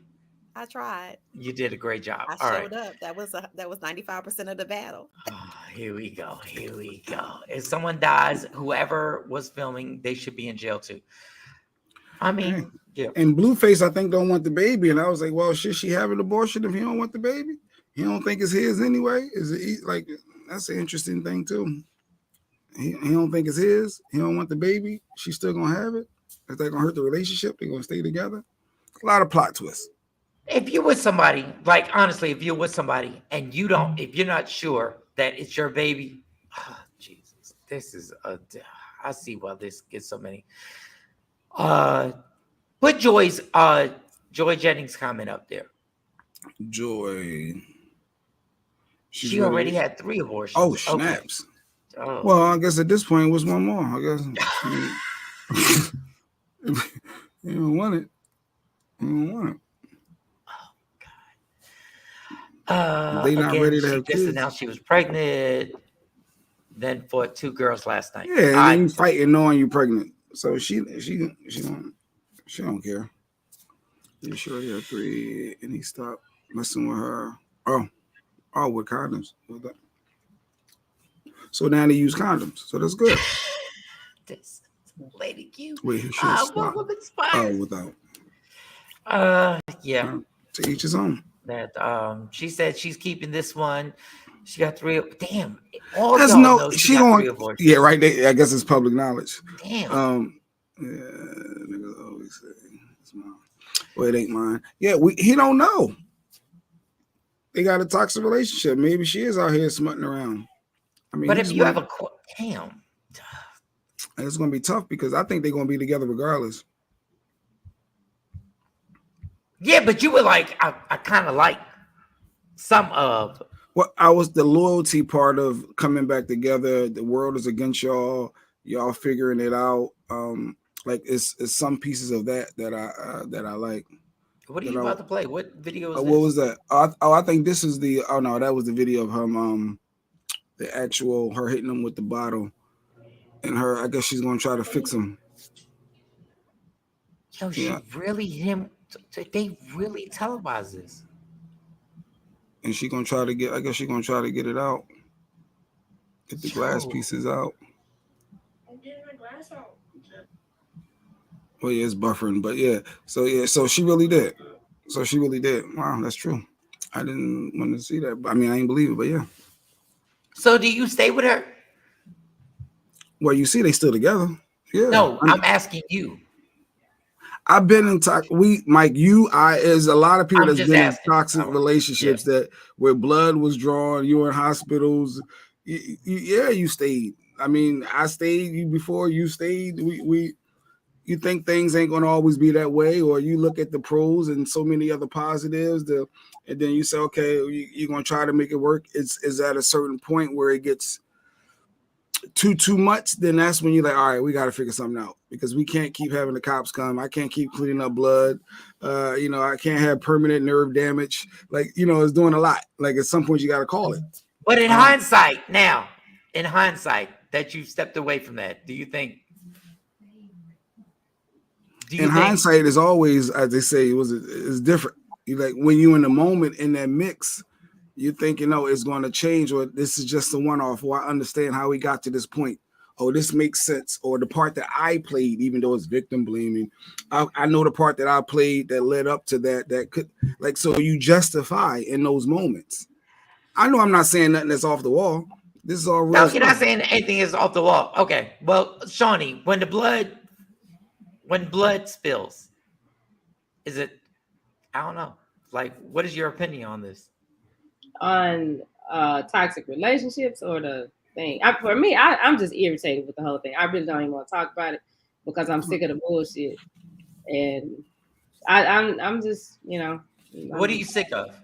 I tried. You did a great job. I showed up. That was 95% of the battle. Oh, here we go. If someone dies, whoever was filming, they should be in jail too. I mean, yeah. And Blueface, I think, don't want the baby. And I was like, well, should she have an abortion if he don't want the baby? He don't think it's his anyway. Is it like that's an interesting thing too? He don't think it's his. He don't want the baby. She's still gonna have it. Is that gonna hurt the relationship? They're gonna stay together. A lot of plot twists. If you're with somebody, like honestly, if you're with somebody and if you're not sure that it's your baby, oh, Jesus, I see why this gets so many. Put Joy Jennings' comment up there. Joy. She already had 3 abortions. Oh, snaps. Okay. Oh. Well, I guess at this point it was one more. I guess. You don't want it. Oh, God. They not ready to have kids. Just announced she was pregnant. Then fought 2 girls last night. Yeah, and you fighting knowing you're pregnant. So she don't care. You sure he had 3 and he stopped messing with her. Oh, with condoms. So now they use condoms. So that's good. This lady cute. Wait, he should have stopped. Oh, without. Yeah. To each his own. That she said she's keeping this one. She got 3. Damn. All There's y'all no. know She got 3 going. abortions. Yeah, right. I guess it's public knowledge. Damn. Yeah. Niggas always say it's mine. Well, it ain't mine. Yeah. He don't know. They got a toxic relationship. Maybe she is out here smutting around. I mean, but if you have a damn, it's gonna be tough because I think they're gonna be together regardless. Yeah, but you were like, I kind of like some of. Well, I was the loyalty part of coming back together. The world is against y'all. Y'all figuring it out. Like it's some pieces of that I like. What are you about to play? What video is this? What was that? I think this is the. Oh no, that was the video of him. The actual her hitting him with the bottle, and her. I guess she's gonna try to fix him. Yo, she really him. They really televised this. And she gonna try to get. I guess she's gonna try to get it out. Get the glass pieces out. I'm getting my glass out. Well, yeah, it's buffering, but yeah. So she really did. Wow, that's true. I didn't want to see that. I mean, I ain't believe it, but yeah. So do you stay with her? Well, you see, they still together. Yeah. No, I'm asking you. I've been in Mike. There's a lot of people that's been in toxic relationships that where blood was drawn. You were in hospitals. You stayed. I mean, I stayed. You before you stayed. You think things ain't gonna always be that way, or you look at the pros and so many other positives. And then you say, okay, you're gonna try to make it work. Is at a certain point where it gets too much, then that's when you're like, all right, we got to figure something out because we can't keep having the cops come. I can't keep cleaning up blood. I can't have permanent nerve damage. Like, it's doing a lot. Like at some point you got to call it. But in hindsight, that you've stepped away from that, do you think? Hindsight is always, as they say, it's different. You like when you in the moment in that mix, you think, it's going to change, or this is just a one-off, or I understand how we got to this point. Oh, this makes sense. Or the part that I played, even though it's victim blaming, I know the part that I played that led up to that could, like, so you justify in those moments. I know I'm not saying nothing that's off the wall. This is all real. No, you're not saying anything is off the wall. Okay. Well, Shawnee, when blood spills, is it, I don't know. Like, what is your opinion on this? On toxic relationships or the thing? For me, I'm just irritated with the whole thing. I really don't even want to talk about it because I'm sick of the bullshit. And I'm just, What are you sick of?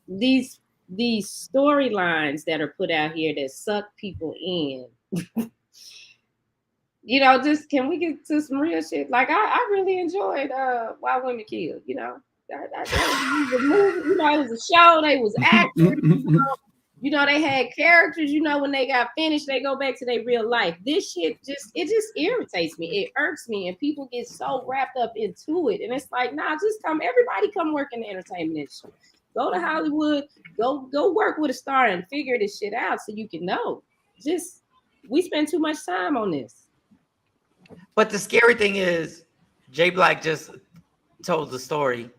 These storylines that are put out here that suck people in. Just can we get to some real shit? Like I really enjoyed Why Women Kill, That was a movie, it was a show, they was actors, they had characters, when they got finished, they go back to their real life. This shit just irritates me. It irks me, and people get so wrapped up into it. And it's like, nah, just everybody come work in the entertainment industry. Go to Hollywood, go work with a star and figure this shit out so you can know. We spend too much time on this. But the scary thing is, Jay Black just told the story.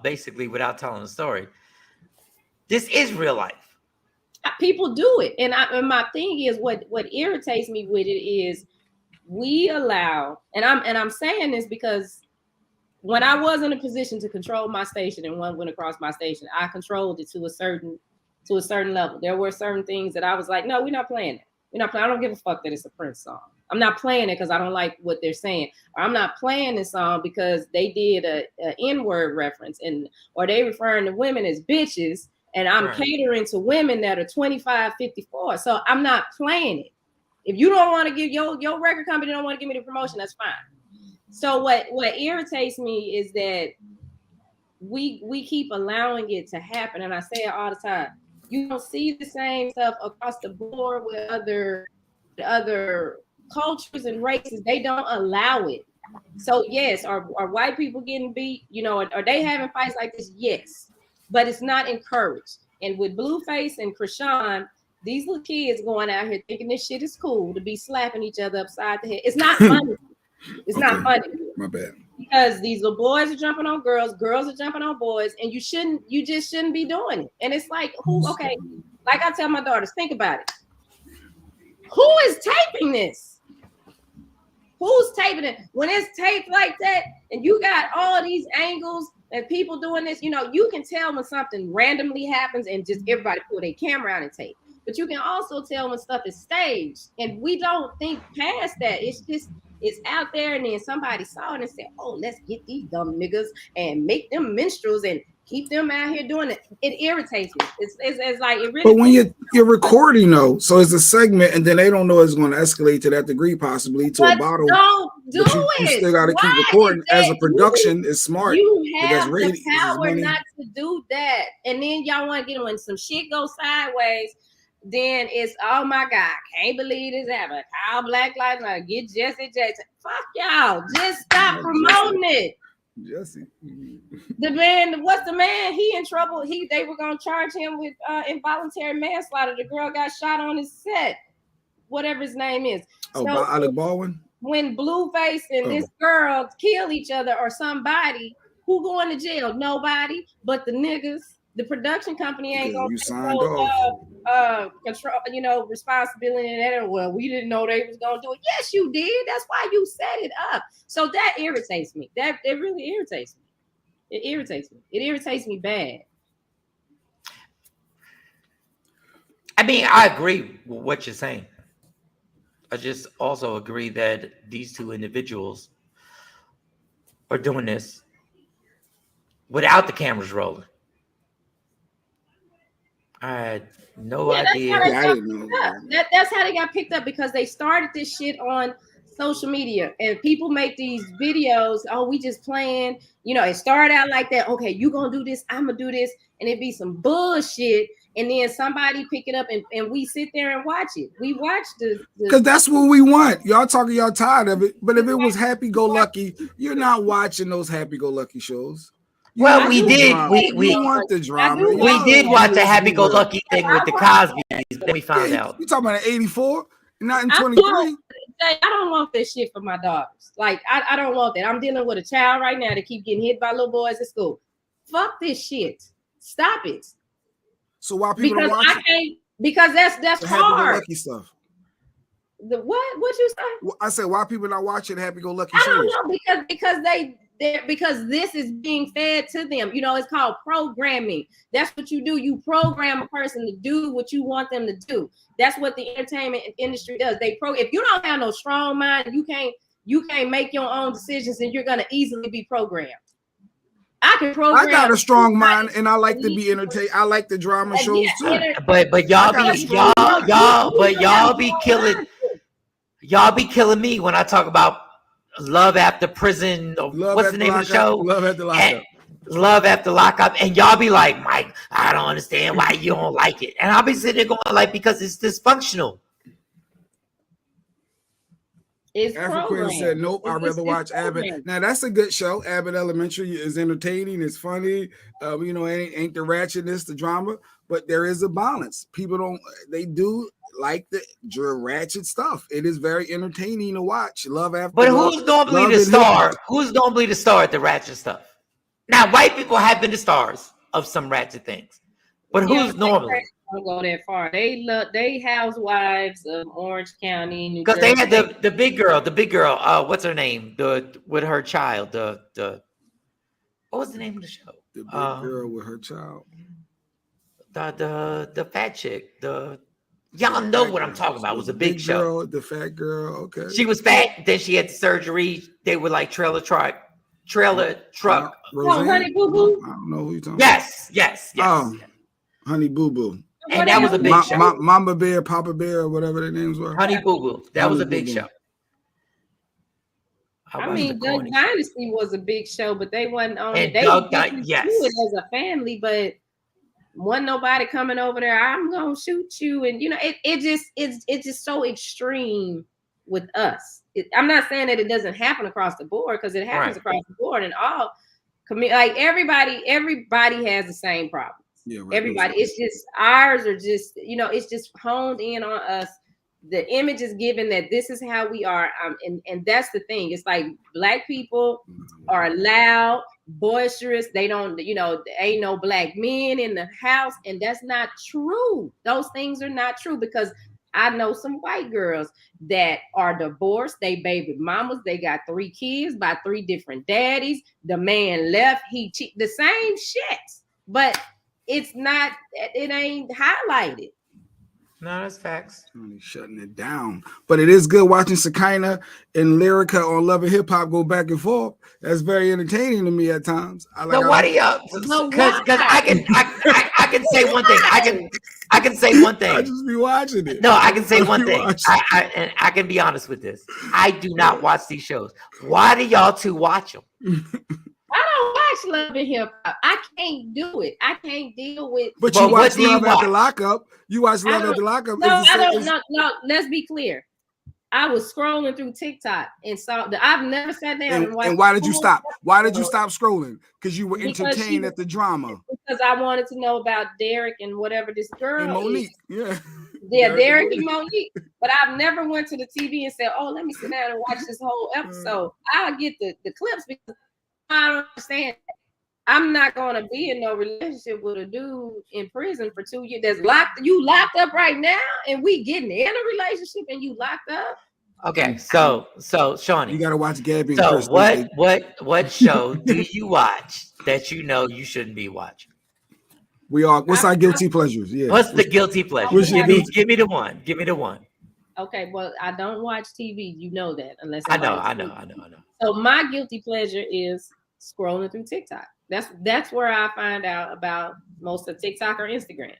Basically without telling the story. This is real life. People do it. And my thing is what irritates me with it is we allow, and I'm saying this because when I was in a position to control my station and one went across my station, I controlled it to a certain level. There were certain things that I was like, no, we're not playing it. We're not playing. I don't give a fuck that it's a Prince song. I'm not playing it because I don't like what they're saying. Or I'm not playing this song because they did a N-word reference or they referring to women as bitches, and I'm catering to women that are 25, 54. So I'm not playing it. If you don't want to give your record company don't want to give me the promotion, that's fine. So what irritates me is that we keep allowing it to happen, and I say it all the time. You don't see the same stuff across the board with other cultures and races. They don't allow it. So yes, are white people getting beat? Are they having fights like this? Yes, but it's not encouraged. And with Blueface and Krishan, these little kids going out here thinking this shit is cool to be slapping each other upside the head. It's not funny. It's not funny. My bad. because these little boys are jumping on girls, girls are jumping on boys, and you just shouldn't be doing it. And it's like, okay, like I tell my daughters, think about it. Who is taping this? Who's taping it? When it's taped like that, and you got all these angles and people doing this, you can tell when something randomly happens and just everybody pull their camera out and tape. But you can also tell when stuff is staged, and we don't think past that. It's out there, and then somebody saw it and said, "Oh, let's get these dumb niggas and make them minstrels and keep them out here doing it." It irritates me. It's like it really. But when you're recording though, so it's a segment, and then they don't know it's going to escalate to that degree, possibly to a bottle. Don't do it. You still got to keep recording. As a production, it's smart. You have the power not to do that, and then y'all want to get when some shit goes sideways. Then it's, oh my God, can't believe this happened. How Black Lives Matter, get Jesse Jackson. Fuck y'all. Just stop promoting it. Jesse. The man, what's the man? He in trouble. They were gonna charge him with involuntary manslaughter. The girl got shot on his set. Whatever his name is. Oh, so, Alec Baldwin? When Blueface and this girl kill each other or somebody, who going to jail? Nobody but the niggas. The production company ain't gonna control, responsibility in that. Well, we didn't know they was gonna do it. Yes, you did. That's why you set it up. So that irritates me. It really irritates me. It irritates me. It irritates me bad. I mean, I agree with what you're saying. I just also agree that these two individuals are doing this without the cameras rolling. I had no idea. That's how they got picked up, because they started this shit on social media, and people make these videos. Oh, we just playing. It started out like that. Okay, you gonna do this, I'm gonna do this, and it be some bullshit. And then somebody pick it up, and we sit there and watch it. We watch because that's what we want. Y'all talking, y'all tired of it. But if it was happy-go-lucky, you're not watching those happy-go-lucky shows. Well, we did. We want the drama. We did watch a happy-go-lucky thing with the Cosby's, but we found out. You talking about in 84, not in 23? I don't want this shit for my daughters. Like, I don't want that. I'm dealing with a child right now that keep getting hit by little boys at school. Fuck this shit. Stop it. So why people don't watch it? Because that's hard. Happy-go-lucky stuff. The what? What you say? Well, I said, why people not watching happy-go-lucky shows? I don't know, because this is being fed to them. It's called programming. That's what you do. You program a person to do what you want them to do. That's what the entertainment industry does. If you don't have no strong mind, you can't make your own decisions, and you're gonna easily be programmed. I can program. I got a strong mind, and I like to be entertained. I like the drama shows too. But y'all be killing me when I talk about Love After Prison. What's the name of the show? Love After Lockup. Love After Lockup. And y'all be like, Mike, I don't understand why you don't like it. And I'll be sitting there going like, because it's dysfunctional. African said, nope, I'd rather watch Abbott. Now, that's a good show. Abbott Elementary is entertaining. It's funny. Ain't the ratchetness, the drama, but there is a balance. People they do like the ratchet stuff. It is very entertaining to watch. Love After But who's normally the star? Who's normally the star at the ratchet stuff? Now, white people have been the stars of some ratchet things, but who's normally? Don't go that far. They housewives of Orange County, because they had the big girl. What's her name? With her child. What was the name of the show? The big girl with her child. The fat chick. Y'all know what I'm talking about. It was a big show. The fat girl. Okay. She was fat. Then she had the surgery. They were like trailer truck. Oh, Honey Boo Boo. I don't know who you're talking about. Yes. Honey Boo Boo. And that was a big show. Mama Bear, Papa Bear, or whatever their names were. Honey Boo Boo. That was a big show. Duck Dynasty was a big show, but they wasn't on it. They yes. do it as a family, but wasn't nobody coming over there. I'm gonna shoot you, and it's just so extreme with us. I'm not saying that it doesn't happen across the board, because it happens across the board, and all like everybody has the same problem. Yeah, right. Everybody. It's just ours are just, it's just honed in on us the image is given that this is how we are, and that's the thing. It's like black people are loud, boisterous. They don't, ain't no black men in the house, and that's not true. Those things are not true, because I know some white girls that are divorced. They baby mamas. They got 3 kids by 3 different daddies. The man left. The same shit, but it's not. It ain't highlighted. No, that's facts. Shutting it down. But it is good watching Shekinah and Lyrica on Love and Hip Hop go back and forth. That's very entertaining to me at times. Why do y'all? Because I can say one thing. I can say one thing. I just be watching it. No, I can say one thing. And I can be honest with this. I do not watch these shows. Why do y'all two watch them? I don't watch Love and Hip Hop. I can't do it. I can't deal with. But you watch Love at the Lockup. You watch Love at the Lockup. No, I don't. No, let's be clear. I was scrolling through TikTok and saw that. I've never sat down and watched. And why did you stop? Why did you stop scrolling? Because you were entertained at the drama. Because I wanted to know about Derek and whatever this girl and Monique. Is. Yeah, Derek and Monique. But I've never went to the TV and said, "Oh, let me sit down and watch this whole episode." I'll get the clips because I don't understand. I'm not going to be in no relationship with a dude in prison for 2 years. You locked up right now, and we getting in a relationship, and you locked up. Okay, so Shawnee, you got to watch Gabby. So what show do you watch that you know you shouldn't be watching? What's our guilty pleasures? Yeah. What's the guilty pleasure? Give me the one. Give me the one. Okay, well, I don't watch TV. You know that, unless I know. So my guilty pleasure is scrolling through TikTok. That's where I find out about most of TikTok or Instagram.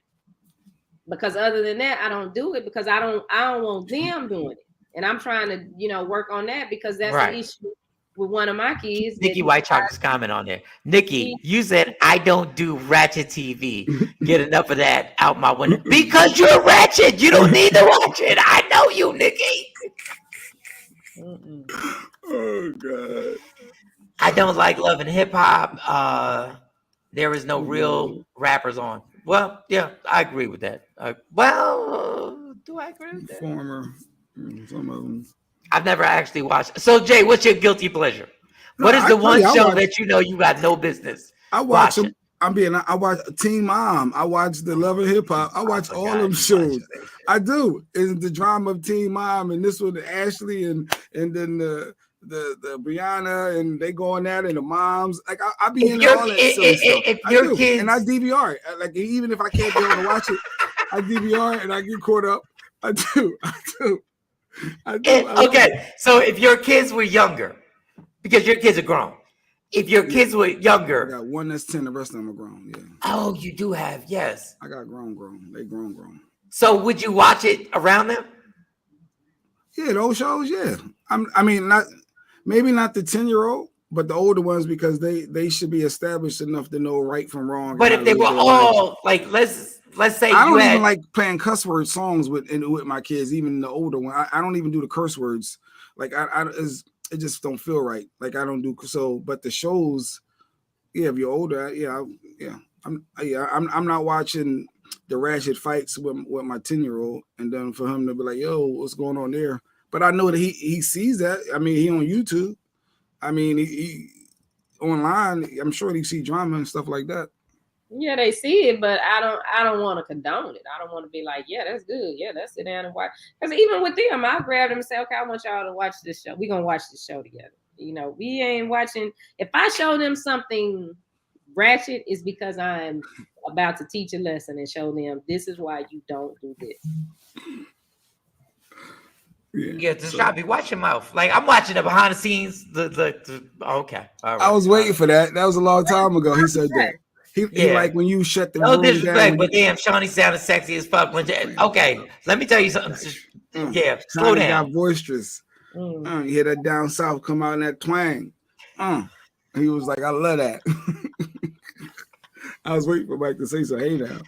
Because other than that, I don't do it because I don't want them doing it. And I'm trying to, work on that because that's an issue with one of my kids. Nikki White Chocolate's comment on there. Nikki, you said I don't do ratchet TV. Get enough of that out my window. Because you're ratchet. You don't need to watch it. I know you, Nikki. Oh God. I don't like Love and Hip Hop. There is no real rappers on. Well, yeah, I agree with that. Do I agree with that? Some of them. I've never actually watched. So, Jay, what's your guilty pleasure? What is the one show that you know you got no business? I watch them. I watch Teen Mom. I watch the Love and Hip Hop. I watch all them shows. I do. It's the drama of Teen Mom, and this one, Ashley, and then the Brianna, and they go on that, and the moms. Like I be in all that silly stuff. If your kids, and I DVR. Like even if I can't be able to watch it, I DVR and I get caught up. I do. Okay, so if your kids were younger, because your kids are grown. If your kids were younger, I got one that's 10. The rest of them are grown. Yeah. Oh, you do have, yes. I got grown. They grown. So would you watch it around them? Yeah, those shows. Yeah. I mean, maybe not the 10-year-old, but the older ones because they should be established enough to know right from wrong. But if they were all like, let's say I don't even like playing cuss word songs with my kids, even the older one. I don't even do the curse words. Like it just don't feel right. Like I don't do so. But the shows, yeah, if you're older, I'm not watching the ratchet fights with my 10-year-old, and then for him to be like, "Yo, what's going on there?" But I know that he sees that. I mean, he on YouTube. I mean, he online. I'm sure he see drama and stuff like that. Yeah, they see it, but I don't want to condone it. I don't want to be like, yeah, that's good. Yeah, let's sit down and watch. Because even with them, I'll grab them and say, okay, I want y'all to watch this show. We're gonna watch this show together. We ain't watching. If I show them something ratchet, it's because I'm about to teach a lesson and show them this is why you don't do this. Yeah, just try to be watch your mouth. Like I'm watching the behind the scenes. Okay, all right. I was waiting for that. That was a long time ago. He said that. He like when you shut the room disrespect, down. But damn, Shawnee sounded sexy as fuck. Okay, let me tell you something. Yeah, slow down. Got boisterous. You hear that down south come out in that twang. He was like, I love that. I was waiting for Mike to say so. Hey now.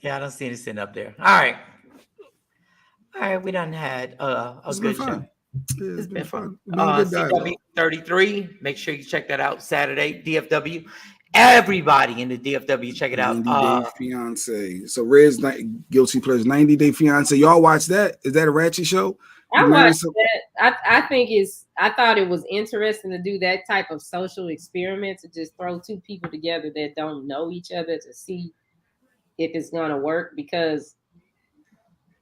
Yeah, I don't see anything up there. All right, we done had a good show. Yeah, it's been fun. CW 33. Make sure you check that out Saturday. DFW. Everybody in the DFW, check it out. 90 Day Fiance. So Red's Guilty Pleasure, 90 Day Fiance. Y'all watch that? Is that a ratchet show? I watched that. I thought it was interesting to do that type of social experiment, to just throw two people together that don't know each other to see if it's gonna work, because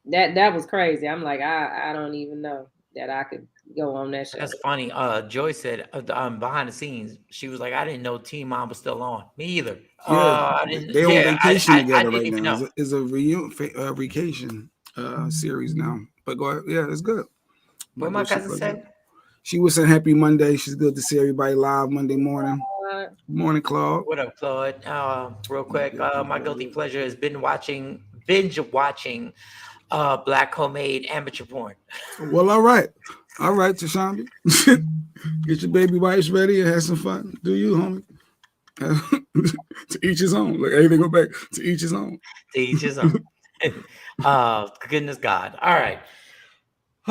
that was crazy. I'm like, I don't even know that I could go on that show. That's funny. Joy said behind the scenes, she was like, I didn't know Teen Mom was still on. Me either. Yeah, they're on vacation together right now. It's a vacation series now. But go ahead. Yeah, it's good. What my cousin said? She was saying happy Monday. She's good to see everybody live Monday morning. Good morning, Claude. What up, Claude? Real quick, my guilty pleasure has been binge watching black homemade amateur porn. Well, all right, Tashambi. Get your baby wipes ready and have some fun. Do you, homie? To each his own. Like everything go back to each his own. To each his own. Goodness God. All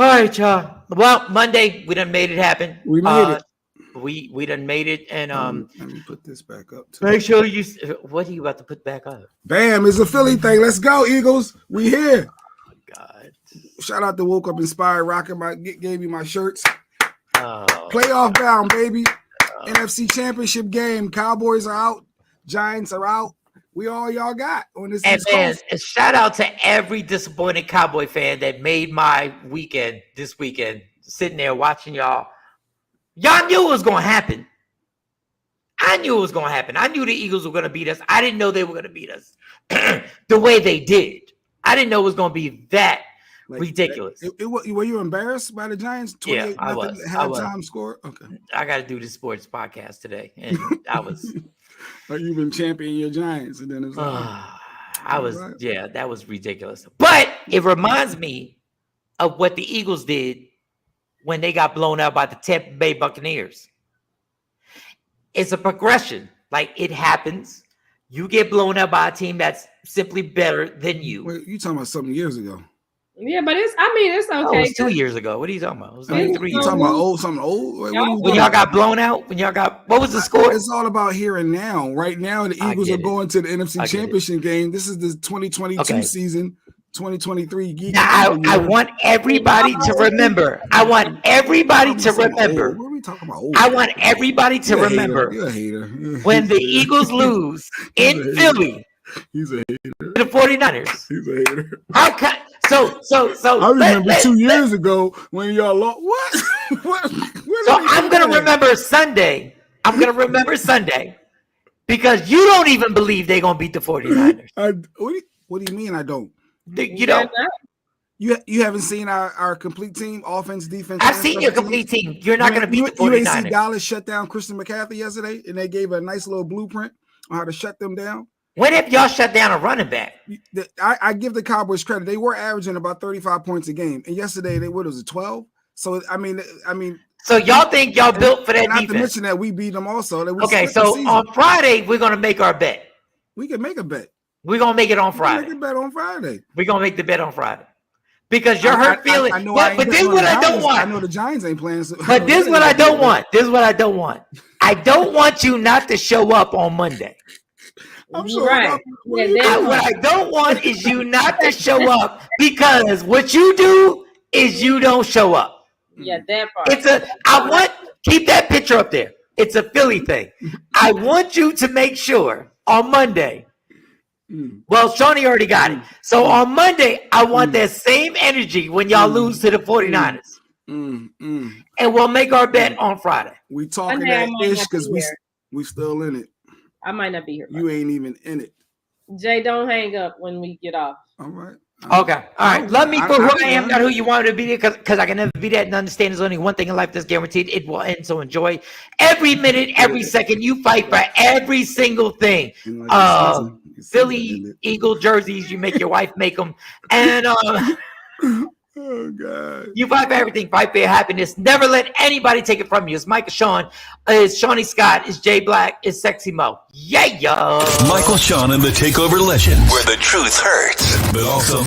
right, y'all. Well, Monday we done made it happen. We made it. We done made it, and let me put this back up too. Make sure you. What are you about to put back up? Bam! It's a Philly thing. Let's go, Eagles. We here. Oh God! Shout out to Woke Up Inspired, rocking gave me my shirts. Playoff bound, baby. NFC Championship game. Cowboys are out. Giants are out. We all y'all got on this. And man, shout out to every disappointed Cowboy fan that made my weekend this weekend, sitting there watching y'all. Y'all knew it was going to happen. I knew it was going to happen. I knew the Eagles were going to beat us. I didn't know they were going to beat us the way they did. I didn't know it was going to be that ridiculous. Were you embarrassed by the Giants? Yeah, I was. Halftime score? Okay. I got to do this sports podcast today, and I was. You've been championing your Giants, and then it's that was ridiculous. But it reminds me of what the Eagles did when they got blown out by the Tampa Bay Buccaneers. It's a progression. Like, it happens. You get blown out by a team that's simply better than you. Wait, you talking about something years ago? Yeah, but it's okay. Oh, it was 2 years ago. What are you talking about? It was like 3 years. You talking about something old? When y'all got blown out? What was the score? It's all about here and now. Right now, the Eagles are going to the NFC Championship game. This is the 2022 season. 2023. I want everybody to remember. I want everybody to remember. What are we talking about? I want everybody to remember. You're a hater. When the Eagles lose in Philly, he's a hater. The 49ers. He's a hater. So I remember 2 years ago when y'all lost. What? So I'm gonna remember Sunday. Because you don't even believe they're gonna beat the 49ers. What do you mean I don't? You don't. You haven't seen our complete team, offense, defense. I've seen your complete team. You're not going to beat the 49ers. You ain't see Dallas shut down Christian McCaffrey yesterday, and they gave a nice little blueprint on how to shut them down. When have y'all shut down a running back? I give the Cowboys credit. They were averaging about 35 points a game, and yesterday what was it, 12? So I mean. So y'all think y'all built for that defense? Not to mention that we beat them also. Okay, so on Friday we're going to make our bet. We can make a bet. We're going to make it on Friday. Make a bet on Friday. We're going to make the bet on Friday. Because you're hurt feeling. But this is what I don't want. I know the Giants ain't playing. But this is what I don't want. I don't want you not to show up on Monday. I'm sure. Right. What I don't want is you not to show up, because what you do is you don't show up. Yeah, that part. Keep that picture up there. It's a Philly thing. I want you to make sure on Monday. Well, Shawnee already got it. So on Monday, I want that same energy when y'all lose to the 49ers. And we'll make our bet on Friday. We talking that ish because we still in it. I might not be here. You ain't even in it. Jay, don't hang up when we get off. All right. Okay. All right. Love me for who I am, not who you wanted to be, because I can never be that, and understand there's only one thing in life that's guaranteed. It will end. So enjoy every minute, every second. You fight for every single thing. Philly Eagle jerseys, you make your wife make them. And oh God. You fight for everything. Fight for your happiness. Never let anybody take it from you. It's Michael Shawn. It's Shawnee Scott. It's Jay Black. It's Sexy Mo. Yeah, yo. Michael Shawn and the Takeover Legend, where the truth hurts, but also